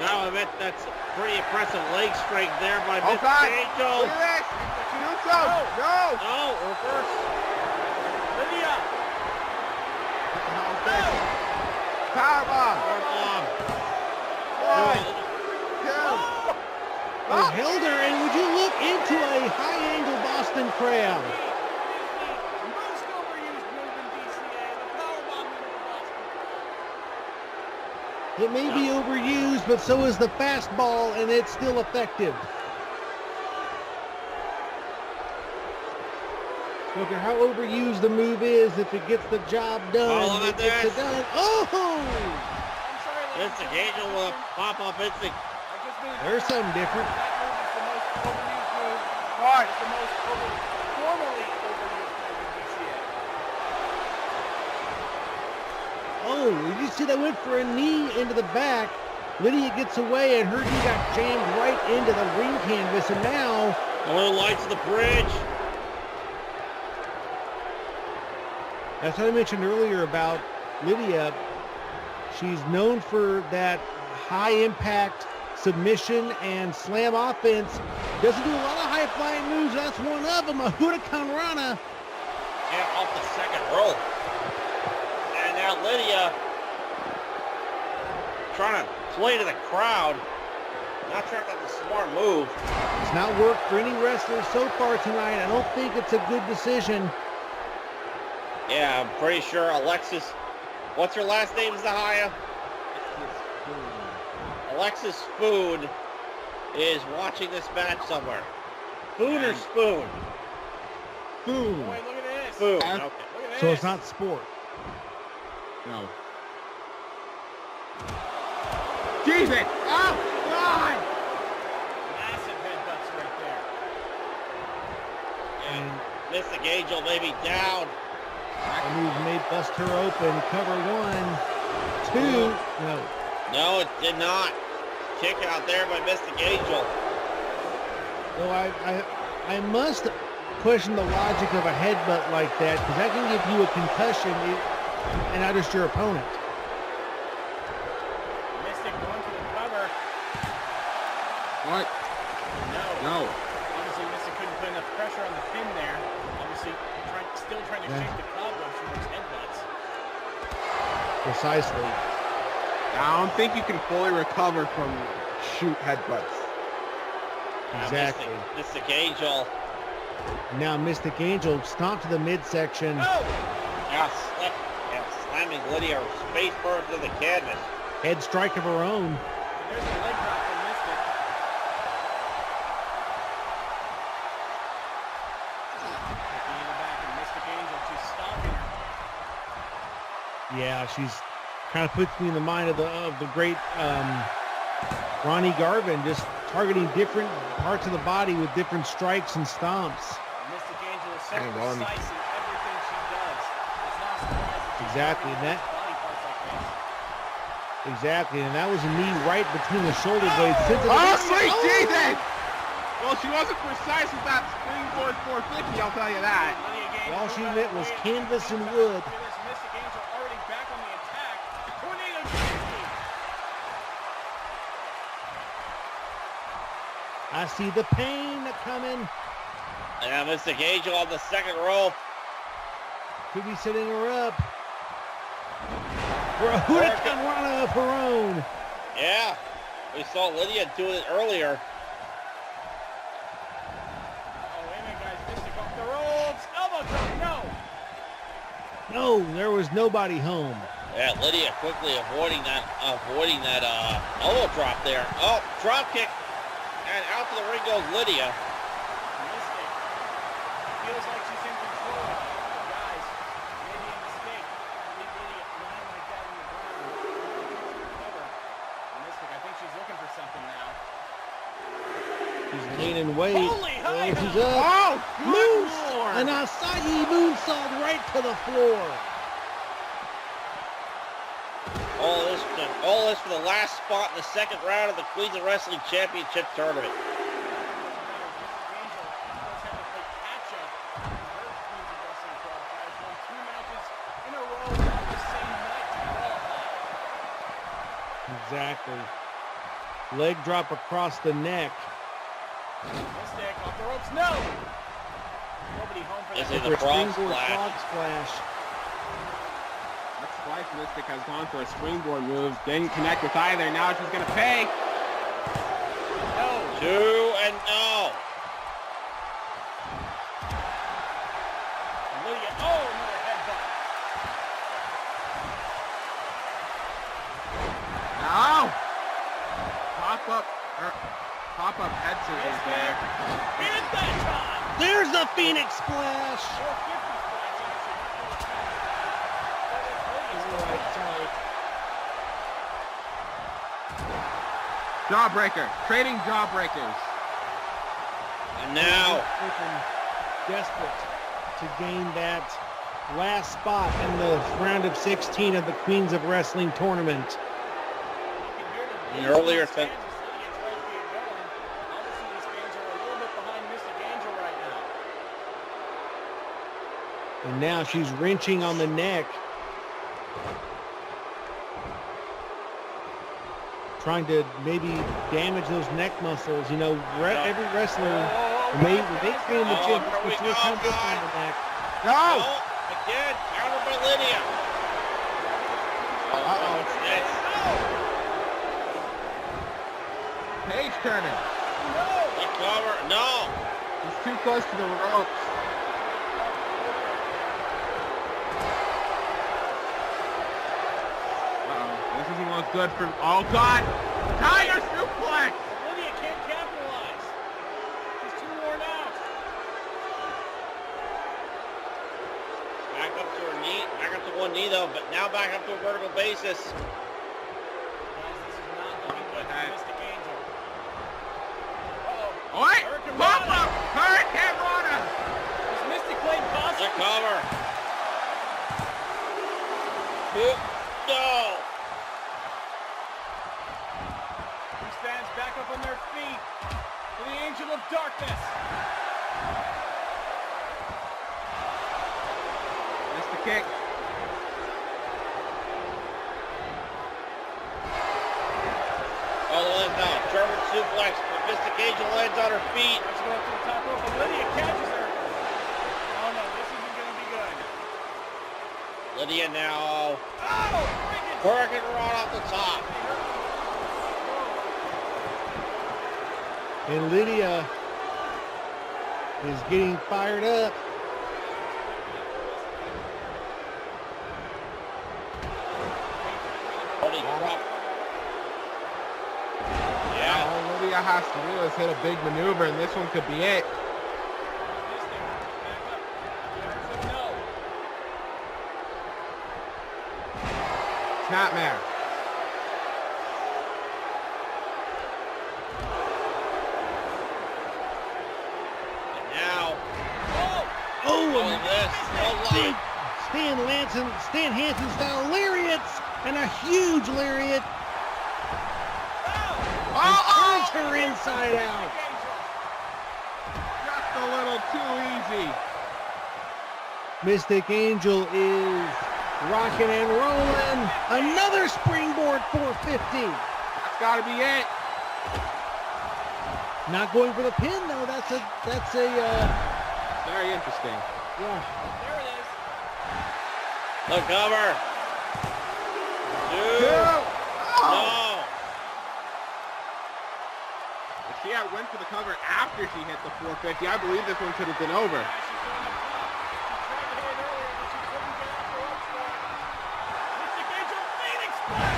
[SPEAKER 3] now I bet that's pretty impressive leg strength there by
[SPEAKER 5] Oh,
[SPEAKER 3] Mystic
[SPEAKER 5] God.
[SPEAKER 3] Angel.
[SPEAKER 5] Look at this. Do some. No.
[SPEAKER 3] No, reverse.
[SPEAKER 1] Lydia.
[SPEAKER 5] Powerbomb.
[SPEAKER 3] Powerbomb.
[SPEAKER 5] 1, 2.
[SPEAKER 2] Oh, held her, and would you look into a high-angle Boston Crab?
[SPEAKER 1] The most overused move in DCA, the powerbomb move in Boston.
[SPEAKER 2] It may be overused, but so is the fastball, and it's still effective. No matter how overused the move is, if it gets the job done,
[SPEAKER 3] Oh, look
[SPEAKER 2] it
[SPEAKER 3] at
[SPEAKER 2] gets it
[SPEAKER 3] this.
[SPEAKER 2] done. Oh!
[SPEAKER 1] I'm sorry, ladies
[SPEAKER 3] Mystic
[SPEAKER 1] and
[SPEAKER 3] Angel will
[SPEAKER 1] gentlemen.
[SPEAKER 3] pop up Mystic.
[SPEAKER 1] I just moved.
[SPEAKER 2] There's something different.
[SPEAKER 1] That move is the most overused move.
[SPEAKER 5] Right.
[SPEAKER 1] It's the most formerly overused move in DCA.
[SPEAKER 2] Oh, did you see that went for a knee into the back? Lydia gets away, and her knee got jammed right into the ring canvas, and now
[SPEAKER 3] Only lights of the bridge.
[SPEAKER 2] that's what I mentioned earlier about Lydia. She's known for that high impact submission and slam offense. Doesn't do a lot of high-flying moves. That's one of them, a Huracan Rana.
[SPEAKER 3] Yeah, off the second rope. And now Lydia trying to play to the crowd. Not sure if that's a smart move.
[SPEAKER 2] It's not worked for any wrestler so far tonight. I don't think it's a good decision.
[SPEAKER 3] Yeah, I'm pretty sure Alexis, what's her last name, Zahaya? Alexis Faune is watching this match somewhere. Faune or Spoon?
[SPEAKER 2] Boom.
[SPEAKER 1] Boy, look at this.
[SPEAKER 3] Faune,
[SPEAKER 5] Yeah.
[SPEAKER 3] okay.
[SPEAKER 1] Look at this.
[SPEAKER 2] So it's not sport.
[SPEAKER 5] No. Jesus! Oh, God!
[SPEAKER 1] Massive headbutts right there.
[SPEAKER 3] And Mystic Angel maybe down.
[SPEAKER 2] A move may bust her open. Cover one, two. No.
[SPEAKER 3] No, it did not. Kick out there by Mystic Angel.
[SPEAKER 2] So I must question the logic of a headbutt like that, because that can give you a concussion and not just your opponent.
[SPEAKER 1] Mystic going to the cover.
[SPEAKER 5] What?
[SPEAKER 1] No.
[SPEAKER 5] No.
[SPEAKER 1] Obviously, Mystic couldn't put enough pressure on the pin there. Obviously, still trying to
[SPEAKER 2] Yeah.
[SPEAKER 1] shake the cobwebs from those headbutts.
[SPEAKER 2] Precisely.
[SPEAKER 5] I don't think you can fully recover from shoot headbutts.
[SPEAKER 2] Exactly.
[SPEAKER 3] Mystic Angel.
[SPEAKER 2] Now Mystic Angel stomped to the midsection.
[SPEAKER 1] Oh!
[SPEAKER 3] Yeah, slamming Lydia face first to the canvas.
[SPEAKER 2] Head strike of her own.
[SPEAKER 1] And there's the leg drop from Mystic. Kicking in the back, and Mystic Angel just stopping her.
[SPEAKER 2] Yeah, she's kind of puts me in the mind of the great Ronnie Garvin, just targeting different parts of the body with different strikes and stomps.
[SPEAKER 1] Mystic Angel is so
[SPEAKER 5] Hang on.
[SPEAKER 1] precise in everything she does. It's not surprising she's
[SPEAKER 2] Exactly,
[SPEAKER 1] targeting
[SPEAKER 2] that-
[SPEAKER 1] body parts like this.
[SPEAKER 2] Exactly, and that was a knee right between the shoulder blades.
[SPEAKER 5] Oh, sweet Jesus! Well, she wasn't precise with that springboard 450, I'll tell you that.
[SPEAKER 1] Lydia Gage
[SPEAKER 2] All she
[SPEAKER 1] moving
[SPEAKER 2] meant
[SPEAKER 1] out of
[SPEAKER 2] was
[SPEAKER 1] the way.
[SPEAKER 2] canvas and
[SPEAKER 1] Look
[SPEAKER 2] wood.
[SPEAKER 1] at this, Mystic Angel already back on the attack. Tornado Jimmy.
[SPEAKER 2] I see the pain coming.
[SPEAKER 3] Yeah, Mystic Angel on the second rope.
[SPEAKER 2] Could be setting her up for a Huracan Rana of her own.
[SPEAKER 3] Yeah, we saw Lydia doing it earlier.
[SPEAKER 1] Oh, wait a minute, guys. Mystic off the ropes. Elbow drop. No.
[SPEAKER 2] No, there was nobody home.
[SPEAKER 3] Yeah, Lydia quickly avoiding that elbow drop there. Oh, drop kick, and out to the ring goes Lydia.
[SPEAKER 1] Mystic feels like she's in control. Guys, maybe a mistake. Leave Lydia lying like that on the ground. Cover. Mystic, I think she's looking for something now.
[SPEAKER 2] She's leaning weight.
[SPEAKER 1] Holy hell!
[SPEAKER 2] She's up.
[SPEAKER 5] Oh, good
[SPEAKER 2] Moose!
[SPEAKER 5] Lord!
[SPEAKER 2] An acai moonsault right to the floor.
[SPEAKER 3] All this for the last spot in the second round of the Queens of Wrestling Championship Tournament.
[SPEAKER 1] Mystic Angel does have to play catch up. Her Queens of Wrestling qualifiers won 2 matches in a row on the same night to qualify.
[SPEAKER 2] Exactly. Leg drop across the neck.
[SPEAKER 1] Mystic off the ropes. No! Nobody home for
[SPEAKER 3] Is
[SPEAKER 1] that.
[SPEAKER 3] it the frog
[SPEAKER 2] Springboard
[SPEAKER 3] splash?
[SPEAKER 2] frog splash.
[SPEAKER 5] That's twice Mystic has gone for a springboard move. Didn't connect with either. Now she's going to pay.
[SPEAKER 1] No.
[SPEAKER 3] 2 and no.
[SPEAKER 1] Lydia. Oh, another headbutt.
[SPEAKER 5] No! Pop-up head scissors there.
[SPEAKER 1] Hit that time.
[SPEAKER 2] There's the Phoenix splash.
[SPEAKER 1] 450 splash, actually.
[SPEAKER 5] Jawbreaker. Trading jawbreakers.
[SPEAKER 3] And now,
[SPEAKER 2] Desperate to gain that last spot in the round of 16 of the Queens of Wrestling tournament.
[SPEAKER 3] the earlier thing.
[SPEAKER 1] Obviously, these fans are a little bit behind Mystic Angel right now.
[SPEAKER 2] And now she's wrenching on the neck. trying to maybe damage those neck muscles. You know, every wrestler, when they train in the gym, it's going to come up on the neck.
[SPEAKER 5] No!
[SPEAKER 3] Again, countered by Lydia.
[SPEAKER 5] Uh-oh.
[SPEAKER 3] Yes.
[SPEAKER 5] Page turning.
[SPEAKER 3] The cover. No.
[SPEAKER 5] He's too close to the ropes. Uh-oh. This doesn't look good for... Oh, God! Tiger suplex!
[SPEAKER 1] Lydia can't capitalize. She's too worn out.
[SPEAKER 3] Back up to her knee. Back up to one knee, though, but now back up to a vertical basis.
[SPEAKER 1] Guys, this is not looking good for Mystic Angel. Uh-oh.
[SPEAKER 5] Oh, wait!
[SPEAKER 1] Hurricane
[SPEAKER 5] Pop
[SPEAKER 1] Rana.
[SPEAKER 5] up! Hurricane Rana!
[SPEAKER 1] Is Mystic Blade
[SPEAKER 3] The
[SPEAKER 1] possible?
[SPEAKER 3] cover. No.
[SPEAKER 1] Who stands back up on their feet for the Angel of Darkness?
[SPEAKER 5] Missed the kick.
[SPEAKER 3] Oh, the left now. German suplex. Mystic Angel lands on her feet.
[SPEAKER 1] Let's go up to the top rope, and Lydia catches her. Oh no, this isn't going to be good.
[SPEAKER 3] Lydia now.
[SPEAKER 1] Oh, freaking
[SPEAKER 3] Hurricane Run off the top.
[SPEAKER 2] And Lydia is getting fired up.
[SPEAKER 3] Holy crap. Yeah.
[SPEAKER 5] All Lydia has to do is hit a big maneuver, and this one could be it. Snapmare.
[SPEAKER 3] And now.
[SPEAKER 2] Oh,
[SPEAKER 3] All of this. Oh,
[SPEAKER 2] big Stan Hansen style lariats and a huge lariat. And turns her inside out.
[SPEAKER 5] Just a little too easy.
[SPEAKER 2] Mystic Angel is rocking and rolling. Another springboard 450.
[SPEAKER 5] That's got to be it.
[SPEAKER 2] Not going for the pin though. That's a
[SPEAKER 5] Very interesting.
[SPEAKER 2] yeah.
[SPEAKER 1] There it is.
[SPEAKER 3] the cover. Two. No.
[SPEAKER 5] If she had went for the cover after she hit the 450, I believe this one could have been over.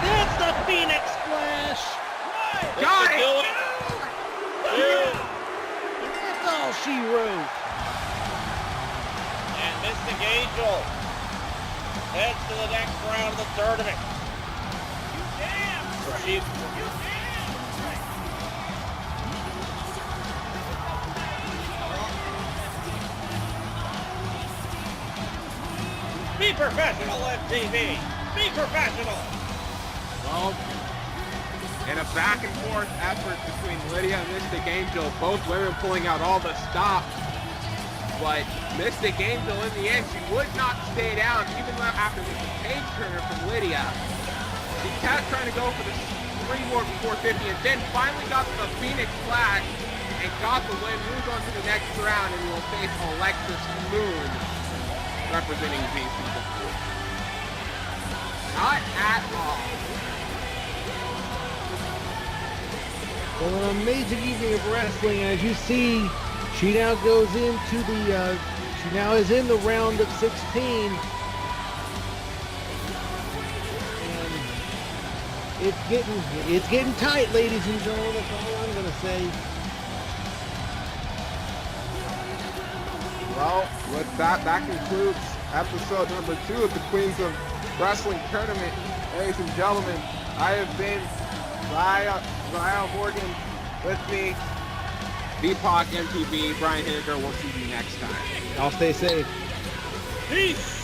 [SPEAKER 2] That's the Phoenix Splash.
[SPEAKER 5] Got it!
[SPEAKER 3] Do it. Two.
[SPEAKER 2] That's all she wrote.
[SPEAKER 3] And Mystic Angel heads to the next round of the tournament. So she be professional, MTV. Be professional.
[SPEAKER 5] Well, in a back and forth effort between Lydia and Mystic Angel, both women pulling out all the stops. But Mystic Angel, in the end, she would not stay down, even after this page turner from Lydia. She kept trying to go for the springboard 450, and then finally got the Phoenix Splash and got the win. Moves on to the next round, and will face Alexis Moon, representing JC. Not at all.
[SPEAKER 2] Well, an amazing evening of wrestling. As you see, she now goes into the, she now is in the round of 16. And it's getting tight, ladies and gentlemen. That's all I'm going to say.
[SPEAKER 5] Well, with that concludes episode number 2 of the Queens of Wrestling Tournament. Ladies and gentlemen, I have been Lyle Morgan. With me, Deepak, MTV, Brian Hinder. We'll see you next time.
[SPEAKER 2] I'll stay safe.
[SPEAKER 3] Peace.